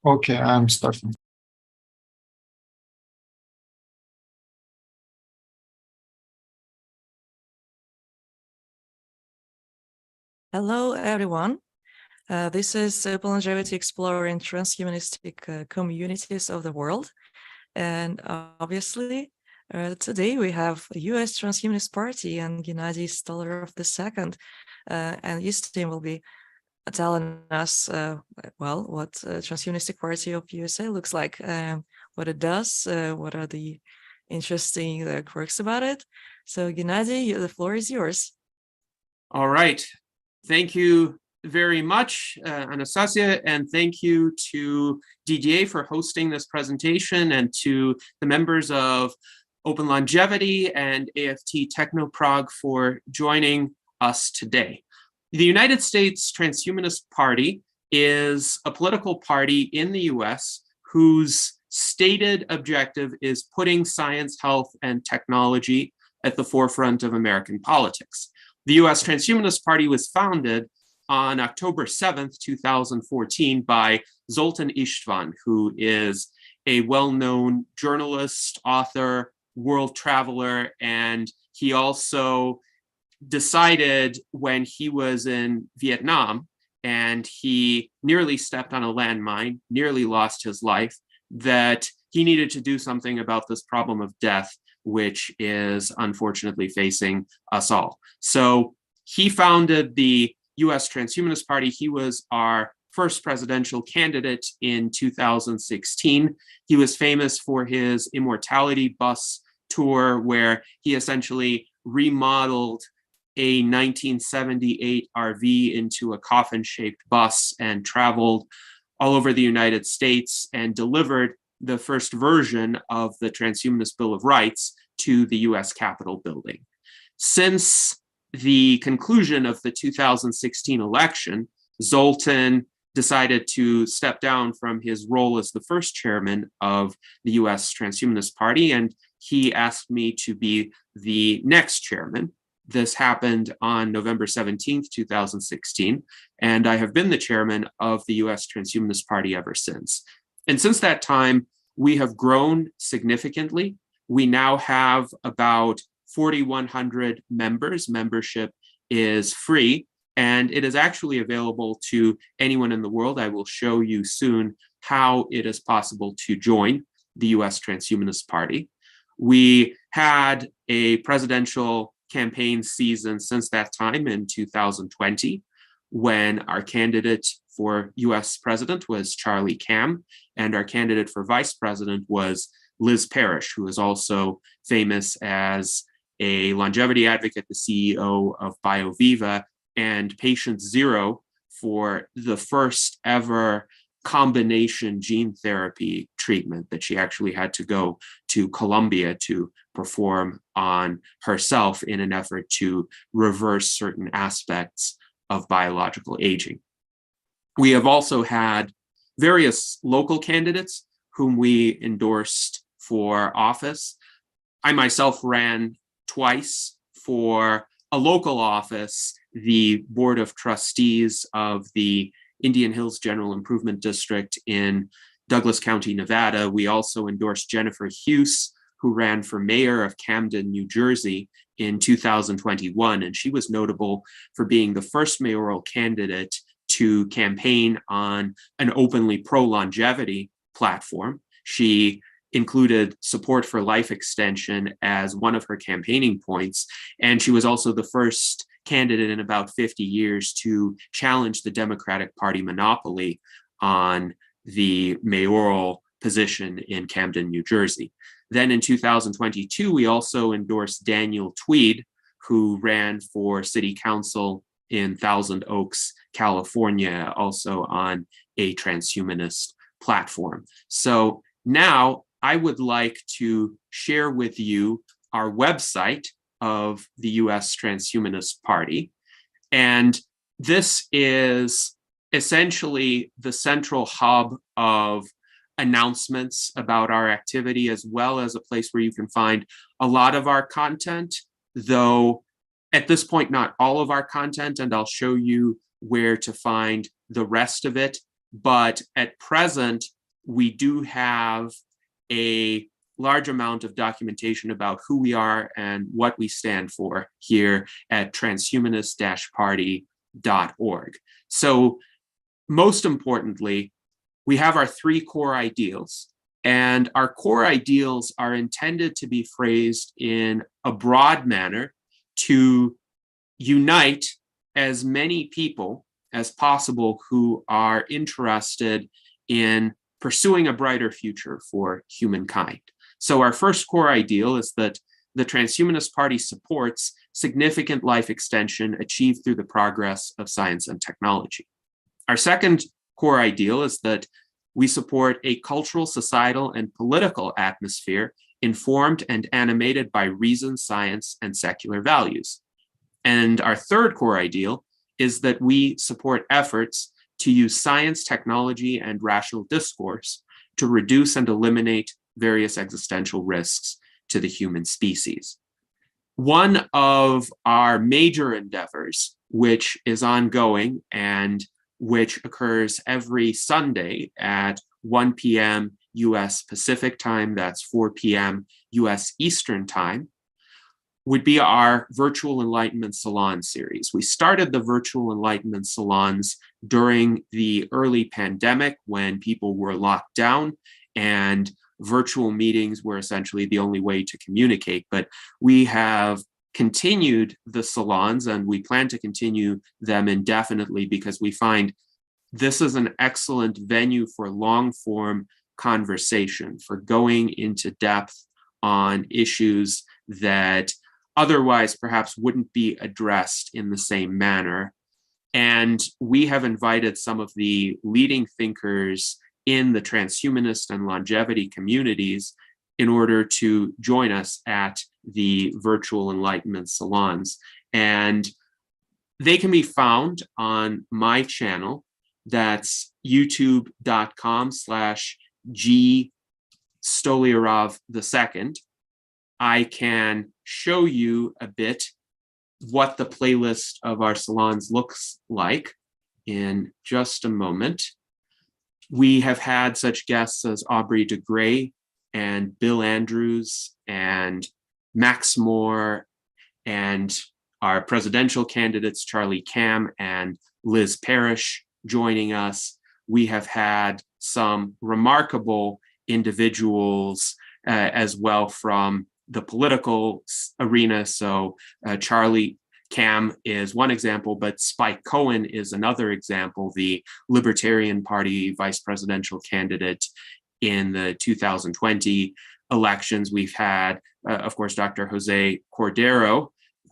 Okay, I'm starting. Hello, everyone. This is Longevity Exploring Transhumanistic Communities of the World. And obviously, today we have the US Transhumanist Party and Gennady Stolyarov II. And his team will be telling us, what Transhumanistic Party of USA looks like, what it does, what are the interesting quirks about it. So Gennady, the floor is yours. All right. Thank you very much, Anastasia, and thank you to DDA for hosting this presentation and to the members of Open Longevity and AFT Technoprog for joining us today. The United States Transhumanist Party is a political party in the US whose stated objective is putting science, health, and technology at the forefront of American politics. The US Transhumanist Party was founded on October 7th, 2014 by Zoltan Istvan, who is a well-known journalist, author, world traveler, and he also decided when he was in Vietnam and he nearly stepped on a landmine, nearly lost his life, that he needed to do something about this problem of death, which is unfortunately facing us all. So he founded the US Transhumanist Party. He was our first presidential candidate in 2016. He was famous for his Immortality bus tour, where he essentially remodeled a 1978 RV into a coffin-shaped bus and traveled all over the United States and delivered the first version of the Transhumanist Bill of Rights to the US Capitol building. Since the conclusion of the 2016 election, Zoltan decided to step down from his role as the first chairman of the US Transhumanist Party, and he asked me to be the next chairman. This happened on November 17th, 2016, and I have been the chairman of the US Transhumanist Party ever since. And since that time, we have grown significantly. We now have about 4,100 members. Membership is free, and it is actually available to anyone in the world. I will show you soon how it is possible to join the US Transhumanist Party. We had a presidential campaign season since that time in 2020, when our candidate for US president was Charlie Cam, and our candidate for vice president was Liz Parrish, who is also famous as a longevity advocate, the CEO of BioViva, and patient zero for the first ever combination gene therapy treatment that she actually had to go to Colombia to perform on herself in an effort to reverse certain aspects of biological aging. We have also had various local candidates whom we endorsed for office. I myself ran twice for a local office, the Board of Trustees of the Indian Hills General Improvement District in Douglas County, Nevada. We also endorsed Jennifer Hughes, who ran for mayor of Camden, New Jersey in 2021. And she was notable for being the first mayoral candidate to campaign on an openly pro-longevity platform. She included support for life extension as one of her campaigning points. And she was also the first candidate in about 50 years to challenge the Democratic Party monopoly on the mayoral position in Camden, New Jersey. Then in 2022, we also endorsed Daniel Tweed, who ran for city council in Thousand Oaks, California, also on a transhumanist platform. So now I would like to share with you our website of the US Transhumanist Party. And this is essentially the central hub of announcements about our activity, as well as a place where you can find a lot of our content, though at this point, not all of our content, and I'll show you where to find the rest of it but at present, we do have a large amount of documentation about who we are and what we stand for here at transhumanist-party.org. So most importantly, we have our three core ideals, and our core ideals are intended to be phrased in a broad manner to unite as many people as possible who are interested in pursuing a brighter future for humankind. So our first core ideal is that the Transhumanist Party supports significant life extension achieved through the progress of science and technology. Our second core ideal is that we support a cultural, societal, and political atmosphere informed and animated by reason, science, and secular values. And our third core ideal is that we support efforts to use science, technology, and rational discourse to reduce and eliminate various existential risks to the human species. One of our major endeavors, which is ongoing and which occurs every Sunday at 1 p.m. US Pacific time, that's 4 p.m. US Eastern time, would be our Virtual Enlightenment Salon series. We started the Virtual Enlightenment Salons during the early pandemic when people were locked down and virtual meetings were essentially the only way to communicate. But we have continued the salons and we plan to continue them indefinitely because we find this is an excellent venue for long form conversation, for going into depth on issues that otherwise perhaps wouldn't be addressed in the same manner. And we have invited some of the leading thinkers in the transhumanist and longevity communities in order to join us at the Virtual Enlightenment Salons. And they can be found on my channel. That's youtube.com/G Stolyarov II. I can show you a bit what the playlist of our salons looks like in just a moment. We have had such guests as Aubrey de Grey and Bill Andrews and Max Moore and our presidential candidates, Charlie Cam and Liz Parrish, joining us. We have had some remarkable individuals as well from the political arena. So Charlie Cam is one example, but Spike Cohen is another example, the Libertarian Party vice presidential candidate in the 2020 elections. We've had, of course, Dr. Jose Cordero,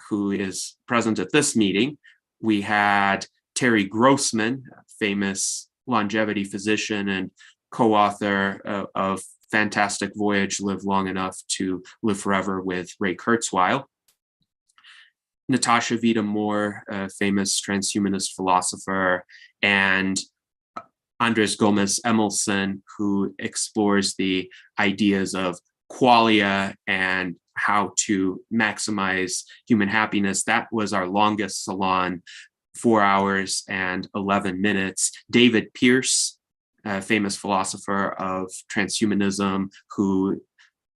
who is present at this meeting. We had Terry Grossman, a famous longevity physician and co-author of Fantastic Voyage, Live Long Enough to Live Forever with Ray Kurzweil. Natasha Vida Moore, a famous transhumanist philosopher, and Andres Gomez Emelson, who explores the ideas of qualia and how to maximize human happiness. That was our longest salon, 4 hours and 11 minutes. David Pierce, a famous philosopher of transhumanism, who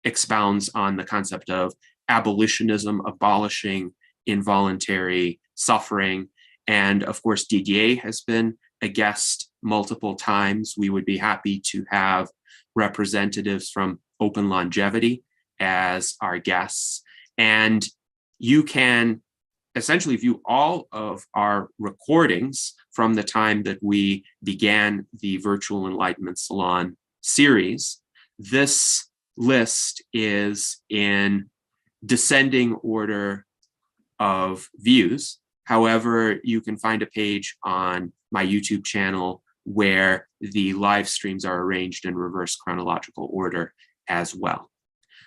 expounds on the concept of abolitionism, abolishing involuntary suffering. And of course, Didier has been a guest multiple times. We would be happy to have representatives from Open Longevity as our guests. And you can essentially view all of our recordings from the time that we began the Virtual Enlightenment Salon series. This list is in descending order of views. However, you can find a page on my YouTube channel where the live streams are arranged in reverse chronological order as well.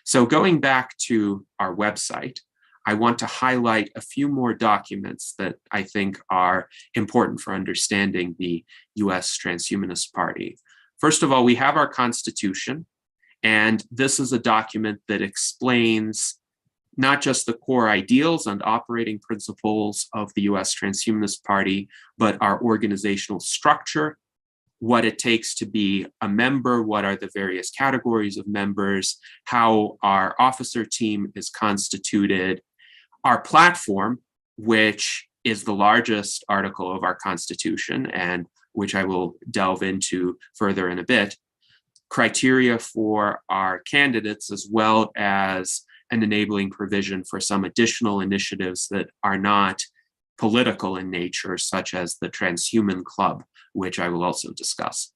So going back to our website, I want to highlight a few more documents that I think are important for understanding the US Transhumanist Party. First of all, we have our Constitution, and this is a document that explains not just the core ideals and operating principles of the US Transhumanist Party, but our organizational structure, what it takes to be a member, what are the various categories of members, how our officer team is constituted, our platform, which is the largest article of our Constitution and which I will delve into further in a bit, criteria for our candidates, as well as an enabling provision for some additional initiatives that are not political in nature, such as the Transhuman Club, which I will also discuss.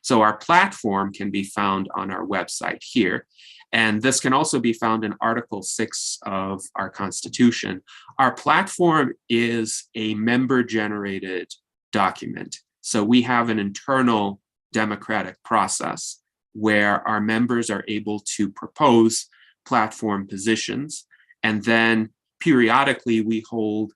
So our platform can be found on our website here, and this can also be found in Article 6 of our Constitution. Our platform is a member-generated document. So we have an internal democratic process where our members are able to propose platform positions, and then periodically we hold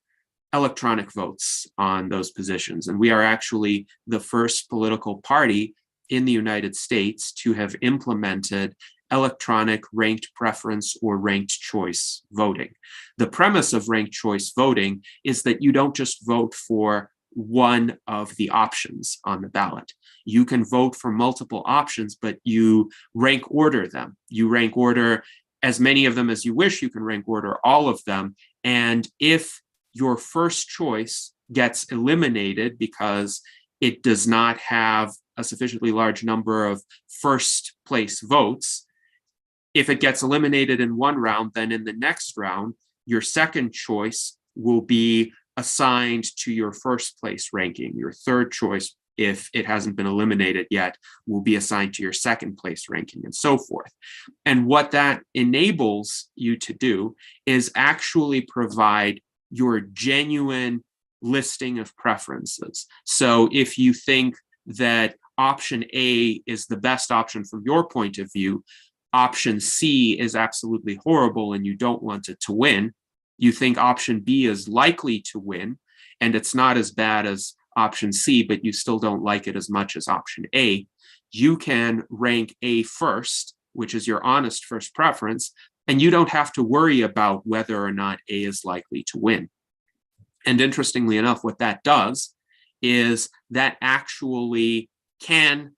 electronic votes on those positions. And we are actually the first political party in the United States to have implemented electronic ranked preference or ranked choice voting. The premise of ranked choice voting is that you don't just vote for one of the options on the ballot. You can vote for multiple options, but you rank order them. You rank order as many of them as you wish. You can rank order all of them. And if your first choice gets eliminated because it does not have a sufficiently large number of first place votes, if it gets eliminated in one round, then in the next round, your second choice will be assigned to your first place ranking. Your third choice, if it hasn't been eliminated yet, will be assigned to your second place ranking, and so forth. And what that enables you to do is actually provide your genuine listing of preferences. So if you think that option A is the best option from your point of view, option C is absolutely horrible and you don't want it to win, you think option B is likely to win, and it's not as bad as option C, but you still don't like it as much as option A, you can rank A first, which is your honest first preference, and you don't have to worry about whether or not A is likely to win. And interestingly enough, what that does is that actually can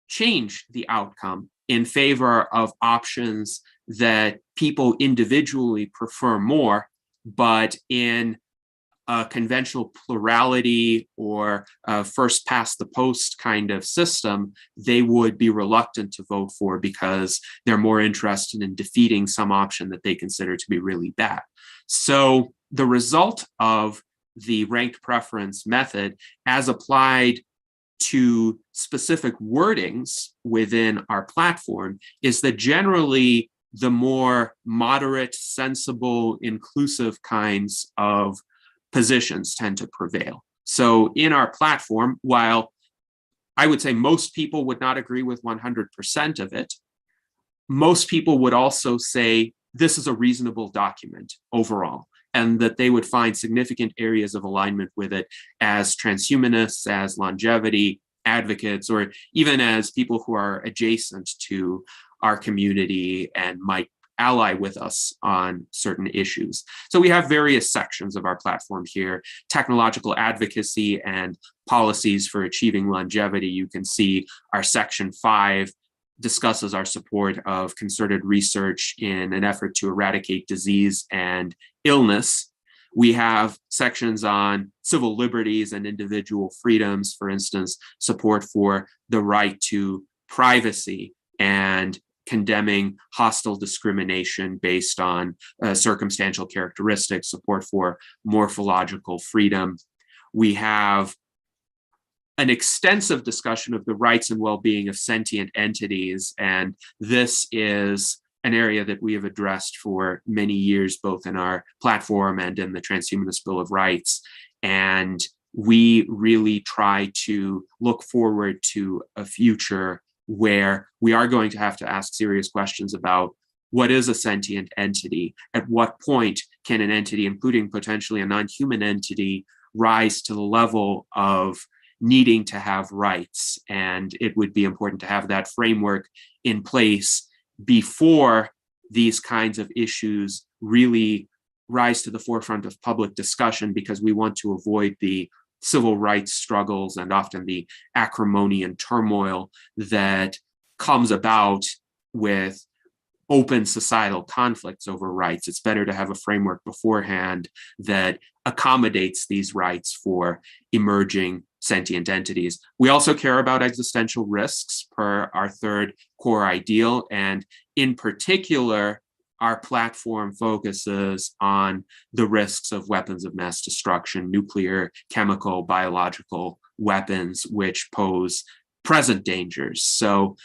change the outcome in favor of options that people individually prefer more, but in a conventional plurality or first past the post kind of system, they would be reluctant to vote for because they're more interested in defeating some option that they consider to be really bad. So the result of the ranked preference method, as applied to specific wordings within our platform, is that generally the more moderate, sensible, inclusive kinds of positions tend to prevail. So in our platform, while I would say most people would not agree with 100% of it, most people would also say this is a reasonable document overall, and that they would find significant areas of alignment with it as transhumanists, as longevity advocates, or even as people who are adjacent to our community and might ally with us on certain issues. So we have various sections of our platform here: technological advocacy and policies for achieving longevity. You can see our section 5 discusses our support of concerted research in an effort to eradicate disease and illness. We have sections on civil liberties and individual freedoms, for instance, support for the right to privacy and condemning hostile discrimination based on circumstantial characteristics, support for morphological freedom. We have an extensive discussion of the rights and well-being of sentient entities, and this is an area that we have addressed for many years, both in our platform and in the Transhumanist Bill of Rights. And we really try to look forward to a future where we are going to have to ask serious questions about what is a sentient entity, at what point can an entity, including potentially a non-human entity, rise to the level of needing to have rights. And it would be important to have that framework in place before these kinds of issues really rise to the forefront of public discussion, because we want to avoid the civil rights struggles and often the acrimony and turmoil that comes about with open societal conflicts over rights. It's better to have a framework beforehand that accommodates these rights for emerging sentient entities. We also care about existential risks per our third core ideal, and in particular, our platform focuses on the risks of weapons of mass destruction, nuclear, chemical, biological weapons, which pose present dangers. So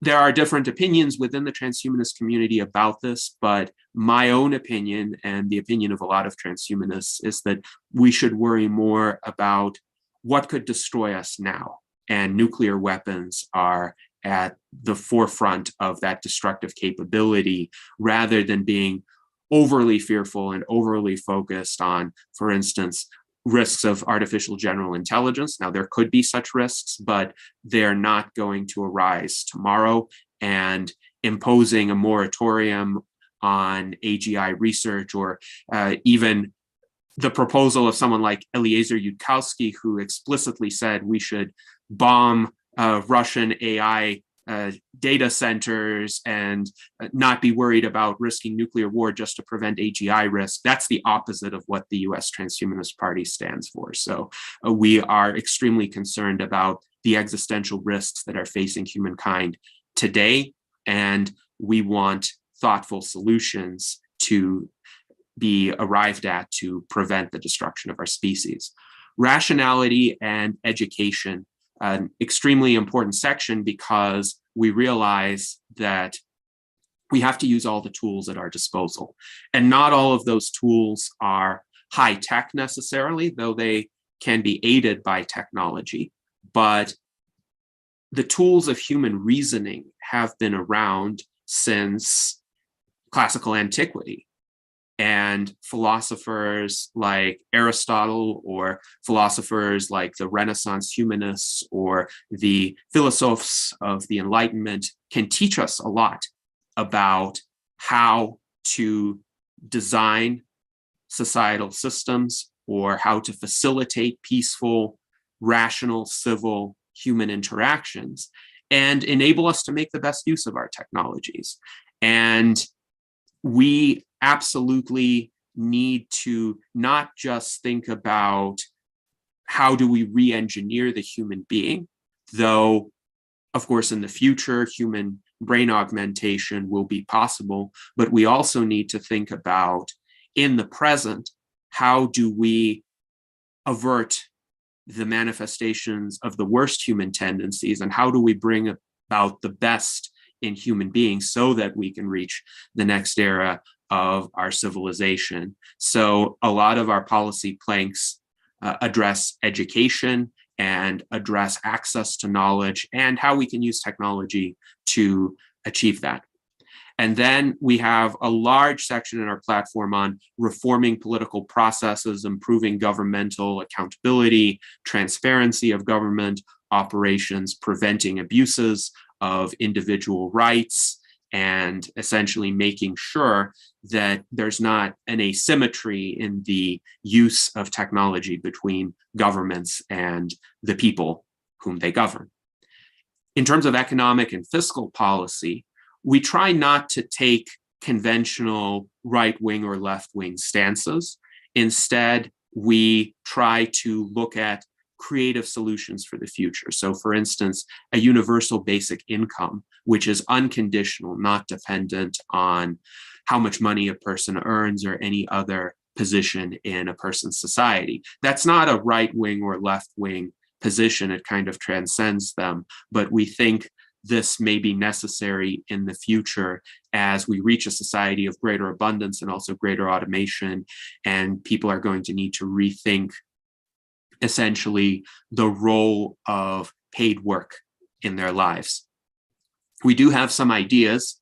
there are different opinions within the transhumanist community about this, but my own opinion and the opinion of a lot of transhumanists is that we should worry more about what could destroy us now. And nuclear weapons are at the forefront of that destructive capability, rather than being overly fearful and overly focused on, for instance, risks of artificial general intelligence. Now, there could be such risks, but they're not going to arise tomorrow. And imposing a moratorium on AGI research, or even the proposal of someone like Eliezer Yudkowsky, who explicitly said we should bomb Russian AI data centers and not be worried about risking nuclear war just to prevent AGI risk. That's the opposite of what the US Transhumanist Party stands for. So we are extremely concerned about the existential risks that are facing humankind today, and we want thoughtful solutions to be arrived at to prevent the destruction of our species. Rationality and education, an extremely important section, because we realize that we have to use all the tools at our disposal. And not all of those tools are high tech necessarily, though they can be aided by technology. But the tools of human reasoning have been around since classical antiquity. And philosophers like Aristotle, or philosophers like the Renaissance humanists, or the philosophers of the Enlightenment can teach us a lot about how to design societal systems, or how to facilitate peaceful, rational, civil human interactions, and enable us to make the best use of our technologies. And we absolutely need to not just think about how do we re-engineer the human being, though, of course, in the future, human brain augmentation will be possible, but we also need to think about, in the present, how do we avert the manifestations of the worst human tendencies, and how do we bring about the best in human beings so that we can reach the next era of our civilization. So a lot of our policy planks address education and address access to knowledge and how we can use technology to achieve that. And then we have a large section in our platform on reforming political processes, improving governmental accountability, transparency of government operations, preventing abuses of individual rights, and essentially making sure that there's not an asymmetry in the use of technology between governments and the people whom they govern. In terms of economic and fiscal policy, we try not to take conventional right-wing or left-wing stances. Instead, we try to look at creative solutions for the future. So for instance, a universal basic income, which is unconditional, not dependent on how much money a person earns or any other position in a person's society. That's not a right-wing or left-wing position. It kind of transcends them, but we think this may be necessary in the future as we reach a society of greater abundance and also greater automation, and people are going to need to rethink essentially the role of paid work in their lives. We do have some ideas,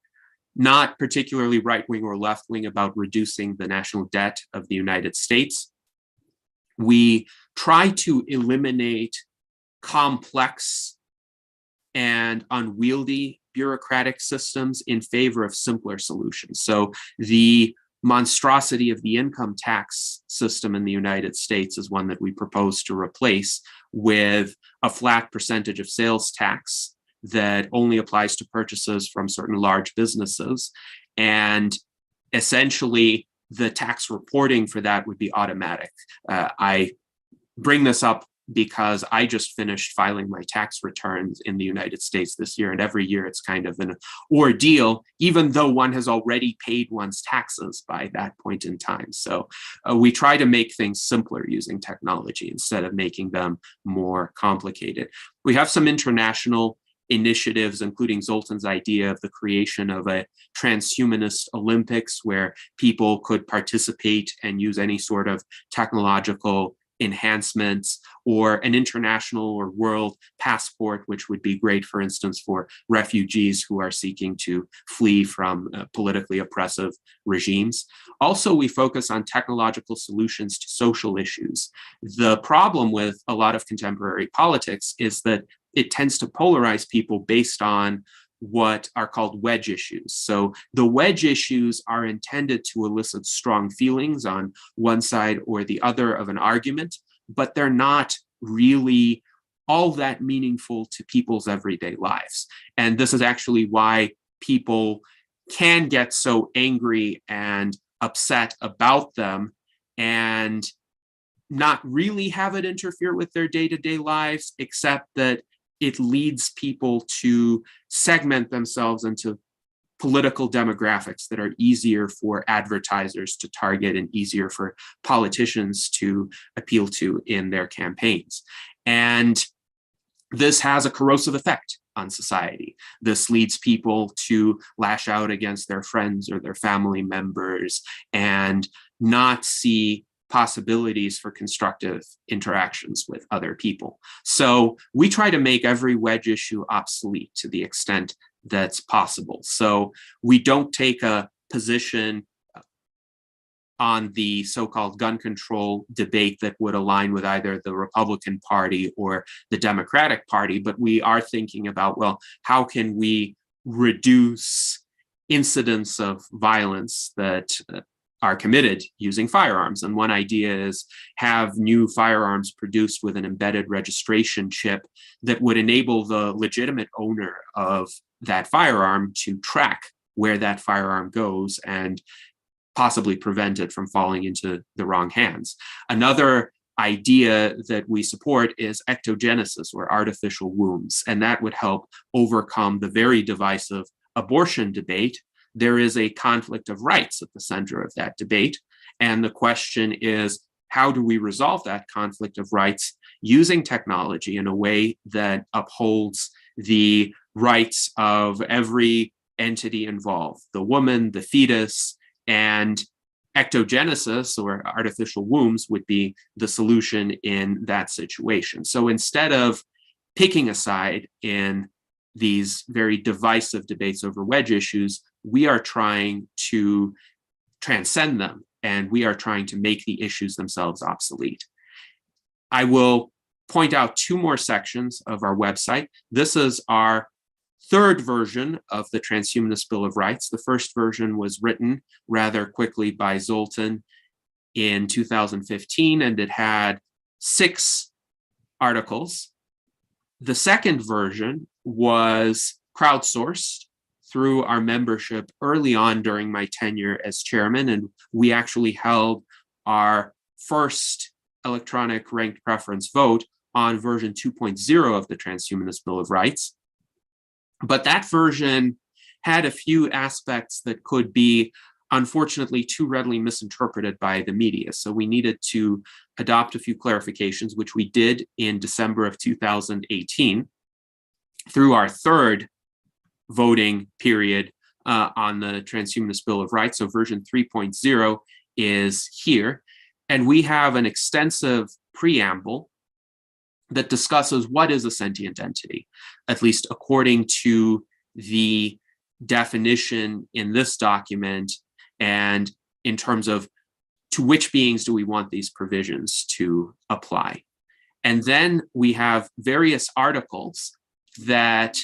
not particularly right-wing or left-wing, about reducing the national debt of the United States. We try to eliminate complex and unwieldy bureaucratic systems in favor of simpler solutions. So the monstrosity of the income tax system in the United States is one that we propose to replace with a flat percentage of sales tax that only applies to purchases from certain large businesses. And essentially, the tax reporting for that would be automatic. I bring this up because I just finished filing my tax returns in the United States this year, and every year it's kind of an ordeal, even though one has already paid one's taxes by that point in time. So we try to make things simpler using technology instead of making them more complicated. We have some international initiatives, including Zoltan's idea of the creation of a transhumanist Olympics where people could participate and use any sort of technological enhancements, or an international or world passport, which would be great, for instance, for refugees who are seeking to flee from politically oppressive regimes. Also, we focus on technological solutions to social issues. The problem with a lot of contemporary politics is that it tends to polarize people based on what are called wedge issues. So the wedge issues are intended to elicit strong feelings on one side or the other of an argument, but they're not really all that meaningful to people's everyday lives. And this is actually why people can get so angry and upset about them and not really have it interfere with their day-to-day lives, except that it leads people to segment themselves into political demographics that are easier for advertisers to target and easier for politicians to appeal to in their campaigns. And this has a corrosive effect on society. This leads people to lash out against their friends or their family members and not see possibilities for constructive interactions with other people. So we try to make every wedge issue obsolete to the extent that's possible. So we don't take a position on the so-called gun control debate that would align with either the Republican Party or the Democratic Party, but we are thinking about, well, how can we reduce incidents of violence that are committed using firearms? And one idea is have new firearms produced with an embedded registration chip that would enable the legitimate owner of that firearm to track where that firearm goes and possibly prevent it from falling into the wrong hands. Another idea that we support is ectogenesis, or artificial wombs, and that would help overcome the very divisive abortion debate. There is a conflict of rights at the center of that debate. And the question is, how do we resolve that conflict of rights using technology in a way that upholds the rights of every entity involved, the woman, the fetus, and ectogenesis, or artificial wombs, would be the solution in that situation. So instead of picking a side in these very divisive debates over wedge issues, we are trying to transcend them, and we are trying to make the issues themselves obsolete. I will point out two more sections of our website. This is our third version of the Transhumanist Bill of Rights. The first version was written rather quickly by Zoltan in 2015, and it had 6 articles. The second version was crowdsourced through our membership early on during my tenure as chairman, and we actually held our first electronic ranked preference vote on version 2.0 of the Transhumanist Bill of Rights. But that version had a few aspects that could be, unfortunately, too readily misinterpreted by the media. So we needed to adopt a few clarifications, which we did in December of 2018 through our third voting period on the Transhumanist Bill of Rights. So version 3.0 is here. And we have an extensive preamble that discusses what is a sentient entity, at least according to the definition in this document, and in terms of to which beings do we want these provisions to apply. And then we have various articles that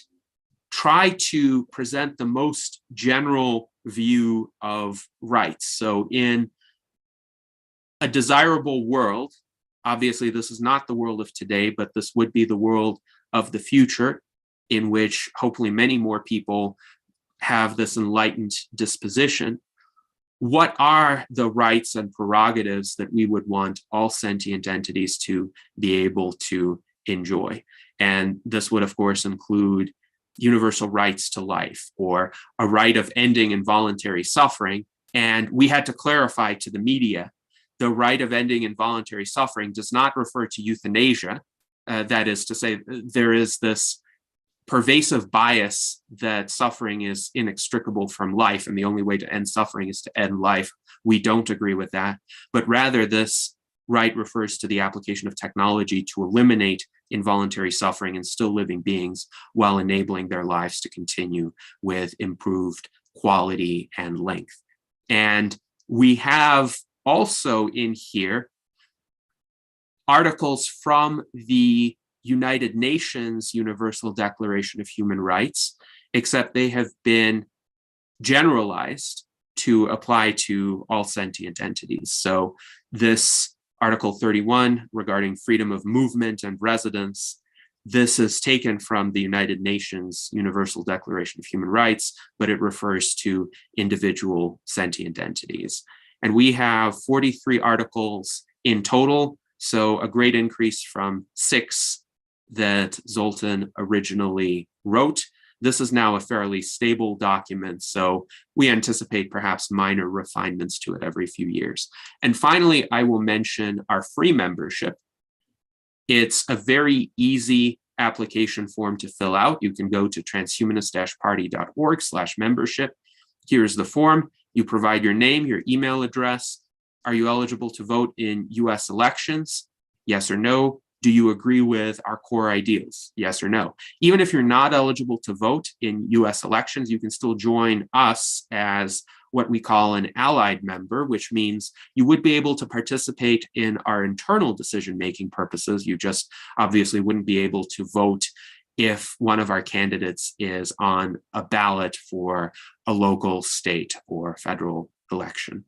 try to present the most general view of rights. So in a desirable world, obviously this is not the world of today, but this would be the world of the future, in which hopefully many more people have this enlightened disposition. What are the rights and prerogatives that we would want all sentient entities to be able to enjoy? And this would, of course, include universal rights to life, or a right of ending involuntary suffering. And we had to clarify to the media, the right of ending involuntary suffering does not refer to euthanasia. That is to say, there is this pervasive bias that suffering is inextricable from life, and the only way to end suffering is to end life. We don't agree with that, but rather this right refers to the application of technology to eliminate involuntary suffering in still living beings while enabling their lives to continue with improved quality and length. And we have also in here articles from the United Nations Universal Declaration of Human Rights, except they have been generalized to apply to all sentient entities. So this Article 31 regarding freedom of movement and residence, this is taken from the United Nations Universal Declaration of Human Rights, but it refers to individual sentient entities. And we have 43 articles in total, so a great increase from 6 that Zoltan originally wrote. This is now a fairly stable document, so we anticipate perhaps minor refinements to it every few years. And finally, I will mention our free membership. It's a very easy application form to fill out. You can go to transhumanist-party.org/membership. Here's the form. You provide your name, your email address. Are you eligible to vote in US elections? Yes or no. Do you agree with our core ideals? Yes or no. Even if you're not eligible to vote in US elections, you can still join us as what we call an allied member, which means you would be able to participate in our internal decision-making purposes. You just obviously wouldn't be able to vote if one of our candidates is on a ballot for a local, state, or federal election.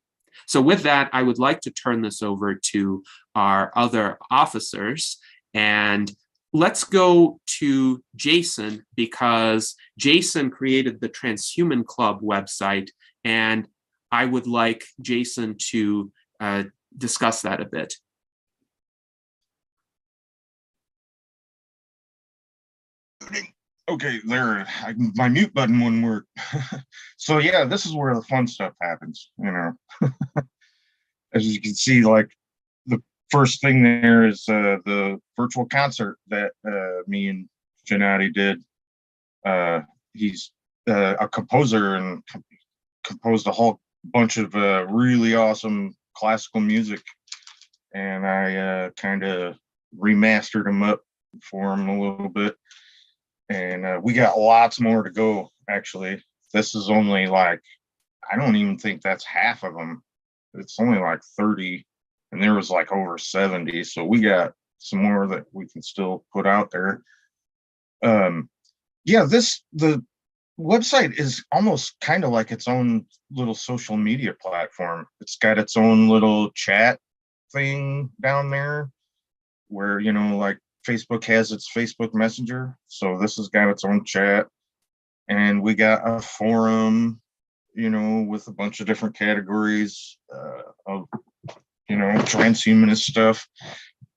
So with that, I would like to turn this over to our other officers, and let's go to Jason, because Jason created the Transhuman Club website, and I would like Jason to discuss that a bit. Okay, there, my mute button wouldn't work. So yeah, this is where the fun stuff happens, you know. As you can see, like the first thing there is the virtual concert that me and Gennady did. He's a composer and composed a whole bunch of really awesome classical music, and I kind of remastered him up for him a little bit. And we got lots more to go, actually. This is only like, I don't even think that's half of them. It's only like 30, and there was like over 70. So we got some more that we can still put out there. Yeah, the website is almost kind of like its own little social media platform. It's got its own little chat thing down there where, you know, like Facebook has its Facebook Messenger, so this has got its own chat, and we got a forum, you know, with a bunch of different categories of, you know, transhumanist stuff.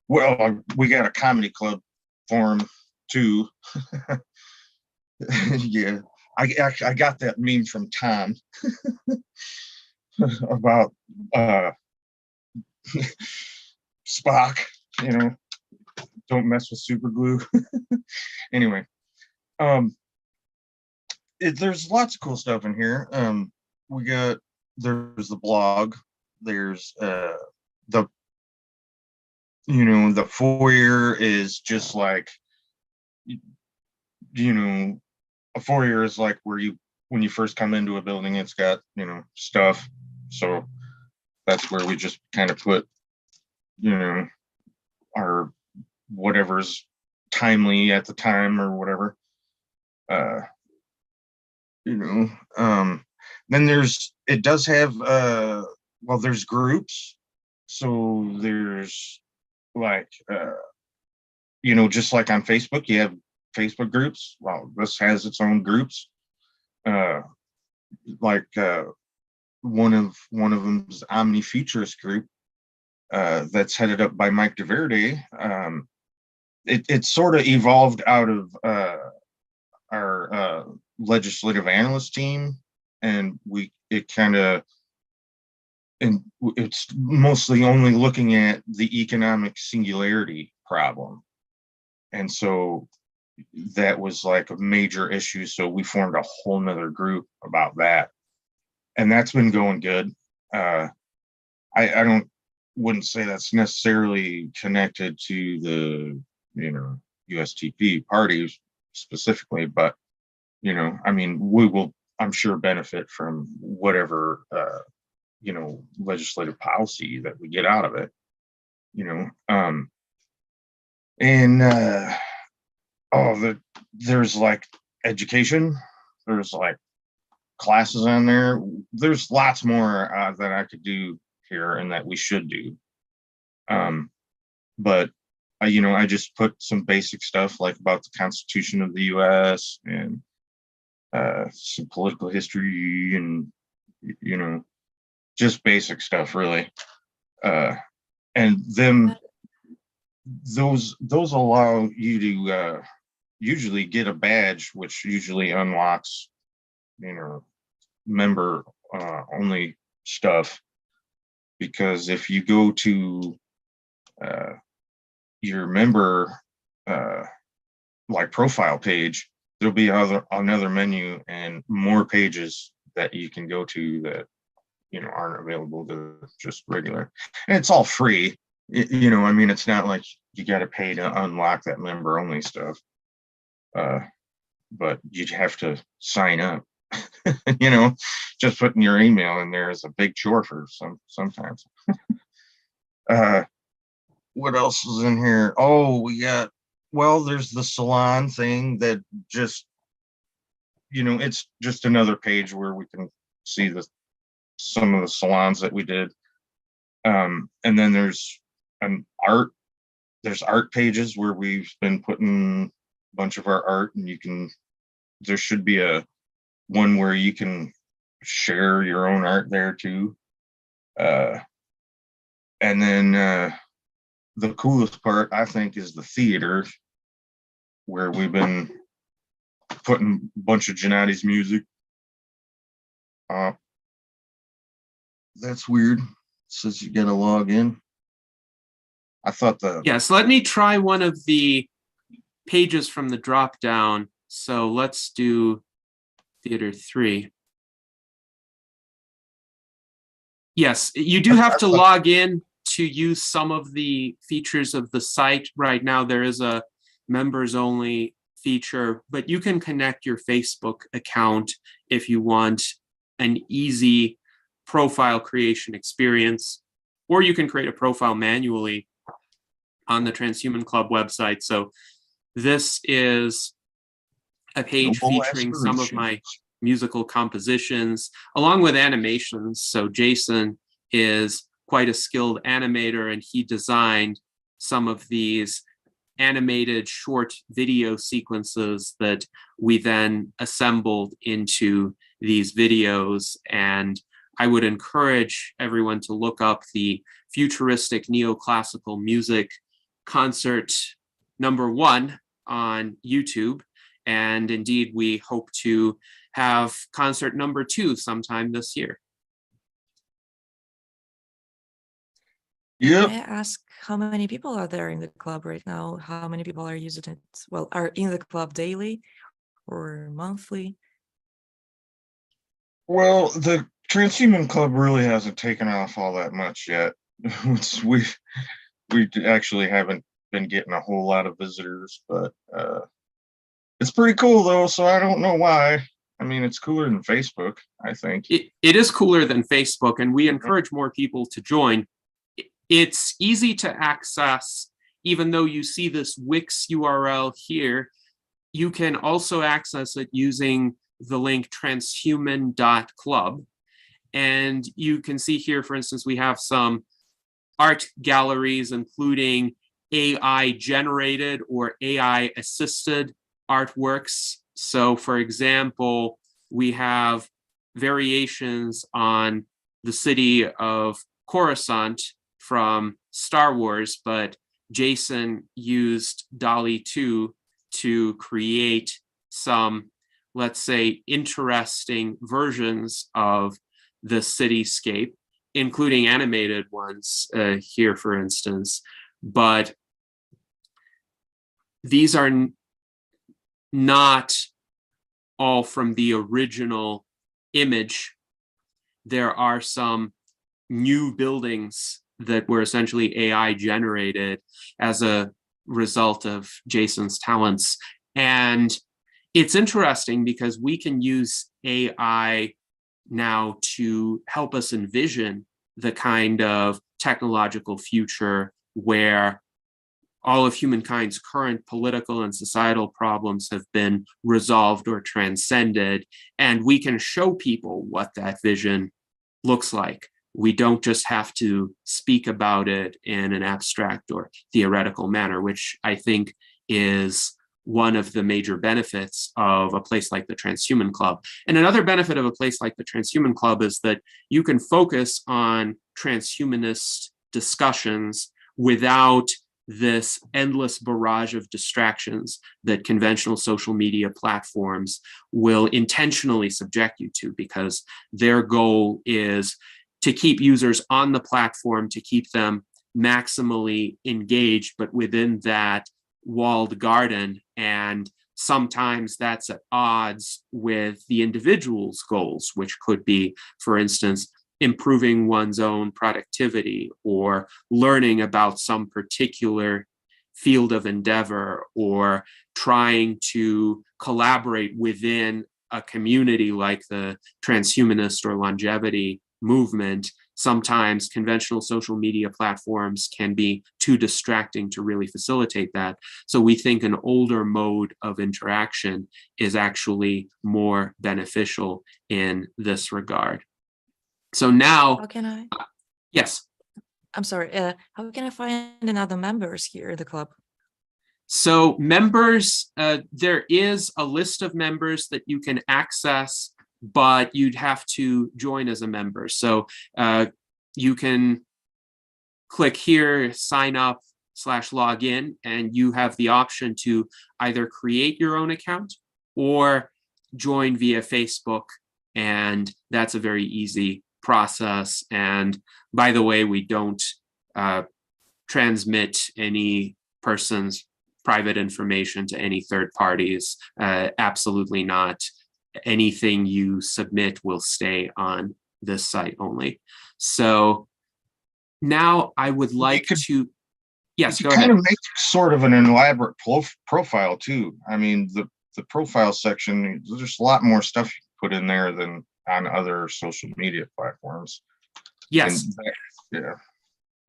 Well, we got a comedy club forum too. Yeah, I got that meme from Tom about Spock, you know. Don't mess with super glue. Anyway, there's lots of cool stuff in here. There's the blog, there's the, you know, the foyer is just like, you know, a foyer is like where when you first come into a building, it's got, you know, stuff. So that's where we just kind of put, you know, our whatever's timely at the time or whatever. You know, Then it does have, well, there's groups. So there's like, just like on Facebook, you have Facebook groups. Well, this has its own groups. Like one of them is Omni Futurist group, that's headed up by Mike DeVerde. It sort of evolved out of our legislative analyst team, and it's mostly only looking at the economic singularity problem. And so that was like a major issue. So we formed a whole nother group about that. And that's been going good. I wouldn't say that's necessarily connected to the, USTP party specifically, but, I mean, we will, I'm sure, benefit from whatever, legislative policy that we get out of it, there's like education, there's like classes on there. There's lots more that I could do here and that we should do. But I just put some basic stuff like about the Constitution of the US and some political history and, just basic stuff really. And then those allow you to usually get a badge, which usually unlocks, member only stuff. Because if you go to your member like profile page, there'll be another menu and more pages that you can go to that aren't available to just regular. And it's all free. I mean, it's not like you got to pay to unlock that member only stuff. But you'd have to sign up. Just putting your email in there is a big chore for sometimes. What else is in here? Oh, there's the salon thing that just, it's just another page where we can see some of the salons that we did. And then there's art pages where we've been putting a bunch of our art, and there should be one where you can share your own art there too. And then the coolest part, I think, is the theater, where we've been putting a bunch of Gennady's music. That's weird. It says you gotta log in. I thought Yes, let me try one of the pages from the drop down. So let's do Theater 3. Yes, you do have to log in to use some of the features of the site. Right now, there is a members only feature, but you can connect your Facebook account if you want an easy profile creation experience, or you can create a profile manually on the Transhuman Club website. So this is a page featuring some of my musical compositions along with animations. So Jason is quite a skilled animator, and he designed some of these animated short video sequences that we then assembled into these videos. And I would encourage everyone to look up the Futuristic Neoclassical Music Concert #1 on YouTube. And indeed, we hope to have concert #2 sometime this year. May I ask how many people are there in the club right now? How many people are using it? Well, are in the club daily or monthly? Well, the Transhuman Club really hasn't taken off all that much yet. we actually haven't been getting a whole lot of visitors, but it's pretty cool though, so I don't know why. I mean, it's cooler than Facebook, I think. It is cooler than Facebook, and we encourage more people to join. It's easy to access, even though you see this Wix URL here. You can also access it using the link transhuman.club. And you can see here, for instance, we have some art galleries, including AI generated or AI assisted artworks. So for example, we have variations on the city of Coruscant from Star Wars, but Jason used DALL-E 2 to create some, let's say, interesting versions of the cityscape, including animated ones here, for instance. But these are not all from the original image. There are some new buildings that were essentially AI generated as a result of Jason's talents. And it's interesting because we can use AI now to help us envision the kind of technological future where all of humankind's current political and societal problems have been resolved or transcended, and we can show people what that vision looks like. We don't just have to speak about it in an abstract or theoretical manner, which I think is one of the major benefits of a place like the Transhuman Club. And another benefit of a place like the Transhuman Club is that you can focus on transhumanist discussions without this endless barrage of distractions that conventional social media platforms will intentionally subject you to, because their goal is to keep users on the platform, to keep them maximally engaged, but within that walled garden. And sometimes that's at odds with the individual's goals, which could be, for instance, improving one's own productivity or learning about some particular field of endeavor or trying to collaborate within a community like the transhumanist or longevity movement. Sometimes conventional social media platforms can be too distracting to really facilitate that. So we think an older mode of interaction is actually more beneficial in this regard. So now, How can I? Yes. I'm sorry. How can I find another members here in the club? So members, there is a list of members that you can access, but you'd have to join as a member. So you can click here, sign up /login, and you have the option to either create your own account or join via Facebook. And that's a very easy process. And by the way, we don't transmit any person's private information to any third parties. Absolutely not. Anything you submit will stay on this site only. So now I would like to, yes, go ahead. Kind of make sort of an elaborate profile too. I mean, the profile section, there's a lot more stuff you can put in there than on other social media platforms. Yes. Yeah.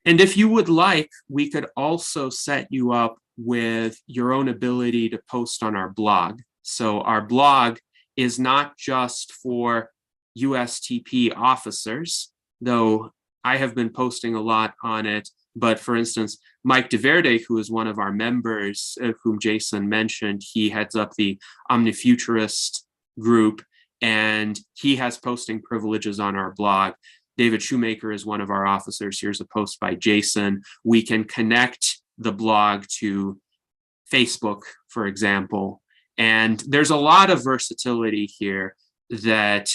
And if you would like, we could also set you up with your own ability to post on our blog. So our blog is not just for USTP officers, though I have been posting a lot on it. But for instance, Mike DeVerde, who is one of our members, whom Jason mentioned, he heads up the Omnifuturist group, and he has posting privileges on our blog. David Shoemaker is one of our officers. Here's a post by Jason. We can connect the blog to Facebook, for example. And there's a lot of versatility here that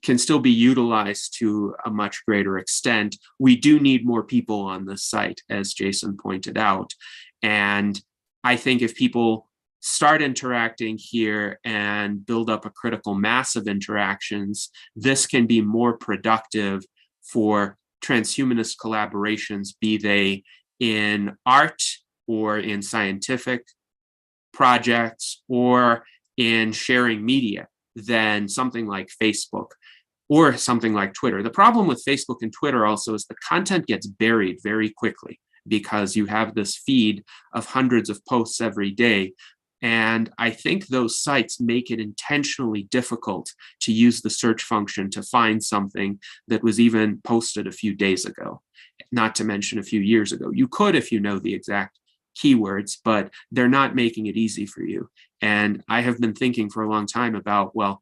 can still be utilized to a much greater extent. We do need more people on this site, as Jason pointed out. And I think if people start interacting here and build up a critical mass of interactions, this can be more productive for transhumanist collaborations, be they in art or in scientific projects or in sharing media, than something like Facebook or something like Twitter. The problem with Facebook and Twitter also is the content gets buried very quickly because you have this feed of hundreds of posts every day. And I think those sites make it intentionally difficult to use the search function to find something that was even posted a few days ago, not to mention a few years ago. You could if you know the exact keywords, but they're not making it easy for you. And I have been thinking for a long time about, well,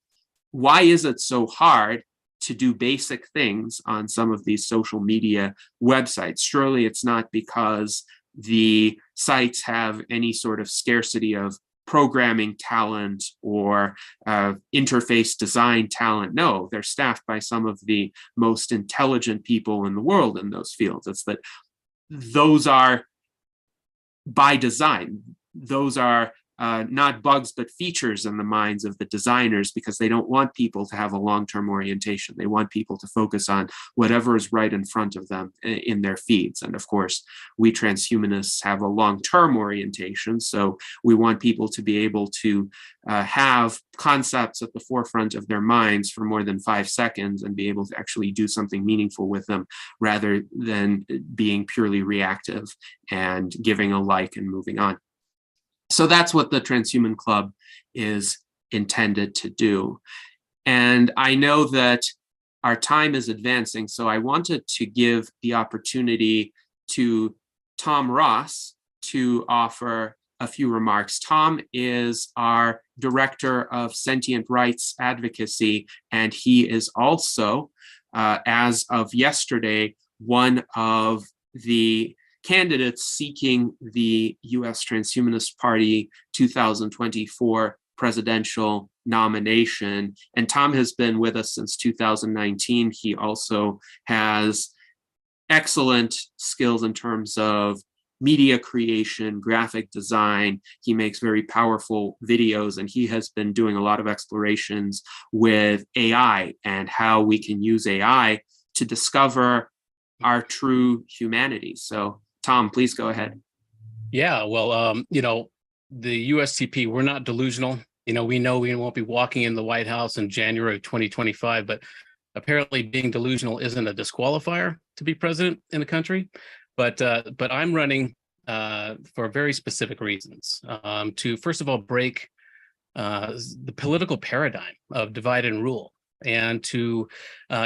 why is it so hard to do basic things on some of these social media websites? Surely it's not because the sites have any sort of scarcity of programming talent or interface design talent. No, they're staffed by some of the most intelligent people in the world in those fields. It's that those are by design. Those are not bugs, but features in the minds of the designers, because they don't want people to have a long-term orientation. They want people to focus on whatever is right in front of them in their feeds. And of course, we transhumanists have a long-term orientation. So we want people to be able to have concepts at the forefront of their minds for more than 5 seconds and be able to actually do something meaningful with them, rather than being purely reactive and giving a like and moving on. So that's what the Transhuman Club is intended to do. And I know that our time is advancing, so I wanted to give the opportunity to Tom Ross to offer a few remarks. Tom is our Director of Sentient Rights Advocacy, and he is also, as of yesterday, one of the candidates seeking the US Transhumanist Party 2024 presidential nomination. And Tom has been with us since 2019. He also has excellent skills in terms of media creation, graphic design. He makes very powerful videos, and he has been doing a lot of explorations with AI and how we can use AI to discover our true humanity. So Tom, please go ahead. Yeah, well, the USTP, we're not delusional. We know we won't be walking in the White House in January of 2025, but apparently being delusional isn't a disqualifier to be president in the country. But I'm running for very specific reasons. To first of all break the political paradigm of divide and rule, and to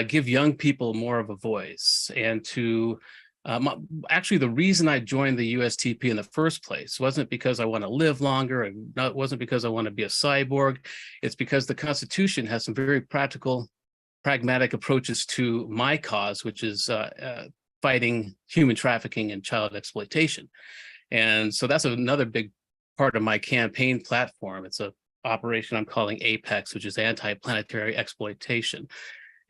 give young people more of a voice, and to actually, the reason I joined the USTP in the first place wasn't because I want to live longer, and it wasn't because I want to be a cyborg. It's because the Constitution has some very practical, pragmatic approaches to my cause, which is fighting human trafficking and child exploitation. And so that's another big part of my campaign platform. It's an operation I'm calling APEX, which is anti-planetary exploitation.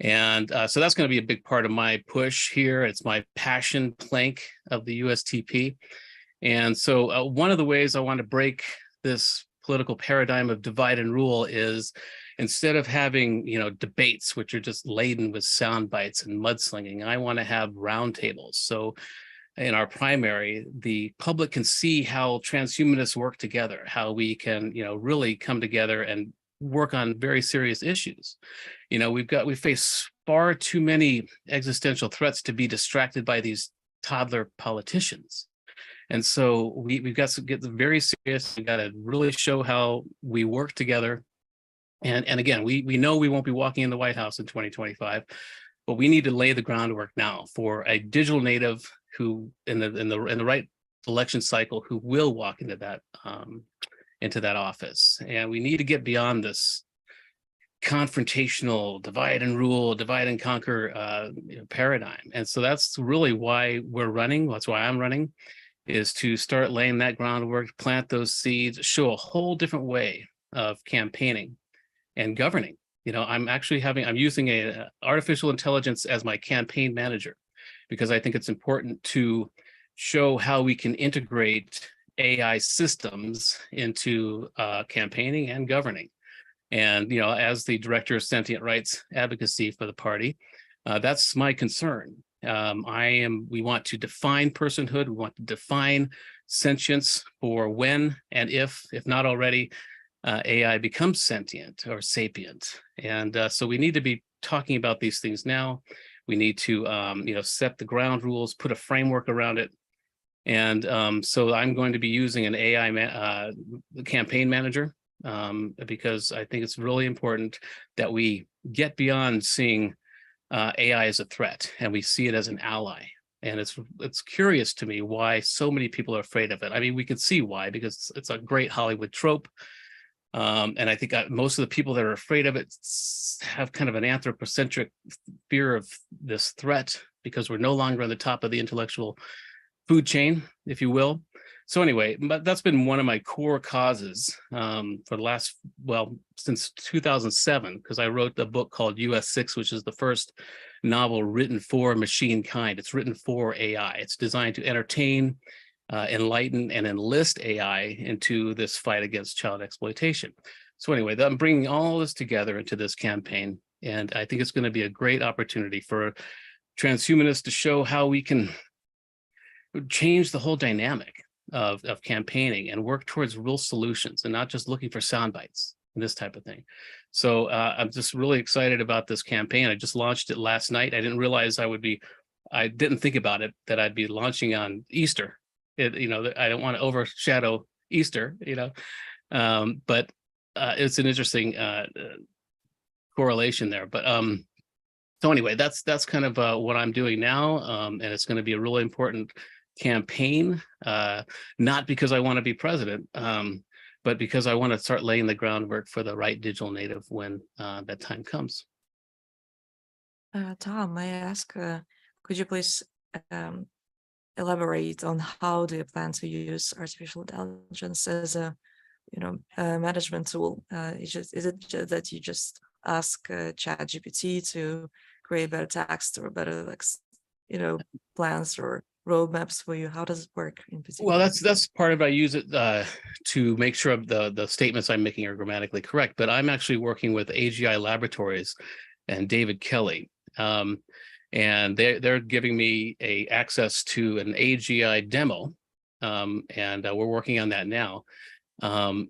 And so that's going to be a big part of my push here. It's my passion plank of the USTP. And so one of the ways I want to break this political paradigm of divide and rule is, instead of having, debates, which are just laden with sound bites and mudslinging, I want to have roundtables. So in our primary, the public can see how transhumanists work together, how we can, really come together and work on very serious issues. We face far too many existential threats to be distracted by these toddler politicians. And so we've got to get very serious. We've got to really show how we work together. And again, we know we won't be walking in the White House in 2025, but we need to lay the groundwork now for a digital native who, in the right election cycle, who will walk into that office. And we need to get beyond this confrontational divide and rule, divide and conquer paradigm. And so that's really why we're running. That's why I'm running, is to start laying that groundwork, plant those seeds, show a whole different way of campaigning and governing. I'm using a artificial intelligence as my campaign manager, because I think it's important to show how we can integrate AI systems into campaigning and governing. And, as the Director of Sentient Rights Advocacy for the party, that's my concern. We want to define personhood. We want to define sentience for when and if not already, AI becomes sentient or sapient. And so we need to be talking about these things now. We need to, set the ground rules, put a framework around it. And so I'm going to be using an AI campaign manager because I think it's really important that we get beyond seeing AI as a threat and we see it as an ally. And it's curious to me why so many people are afraid of it. I mean, we can see why, because it's a great Hollywood trope. And I think most of the people that are afraid of it have kind of an anthropocentric fear of this threat because we're no longer on the top of the intellectual food chain, if you will. So anyway, but that's been one of my core causes for the last, well, since 2007, because I wrote a book called US6, which is the first novel written for machine kind. It's written for AI. It's designed to entertain, enlighten, and enlist AI into this fight against child exploitation. So anyway, I'm bringing all this together into this campaign, and I think it's going to be a great opportunity for transhumanists to show how we can change the whole dynamic of campaigning and work towards real solutions and not just looking for sound bites and this type of thing. So I'm just really excited about this campaign. I just launched it last night. I didn't realize I didn't think about it, that I'd be launching on Easter. I don't want to overshadow Easter, but it's an interesting correlation there. But so anyway, that's kind of what I'm doing now. And it's going to be a really important campaign, not because I want to be president, but because I want to start laying the groundwork for the right digital native when that time comes. Tom, may I ask, could you please elaborate on how do you plan to use artificial intelligence as a management tool? Is it just that you just ask ChatGPT to create better text or better plans or roadmaps for you? How does it work in particular? Well, that's part of it. I use it to make sure the statements I'm making are grammatically correct. But I'm actually working with AGI Laboratories and David Kelly, and they're giving me access to an AGI demo, and we're working on that now. It'll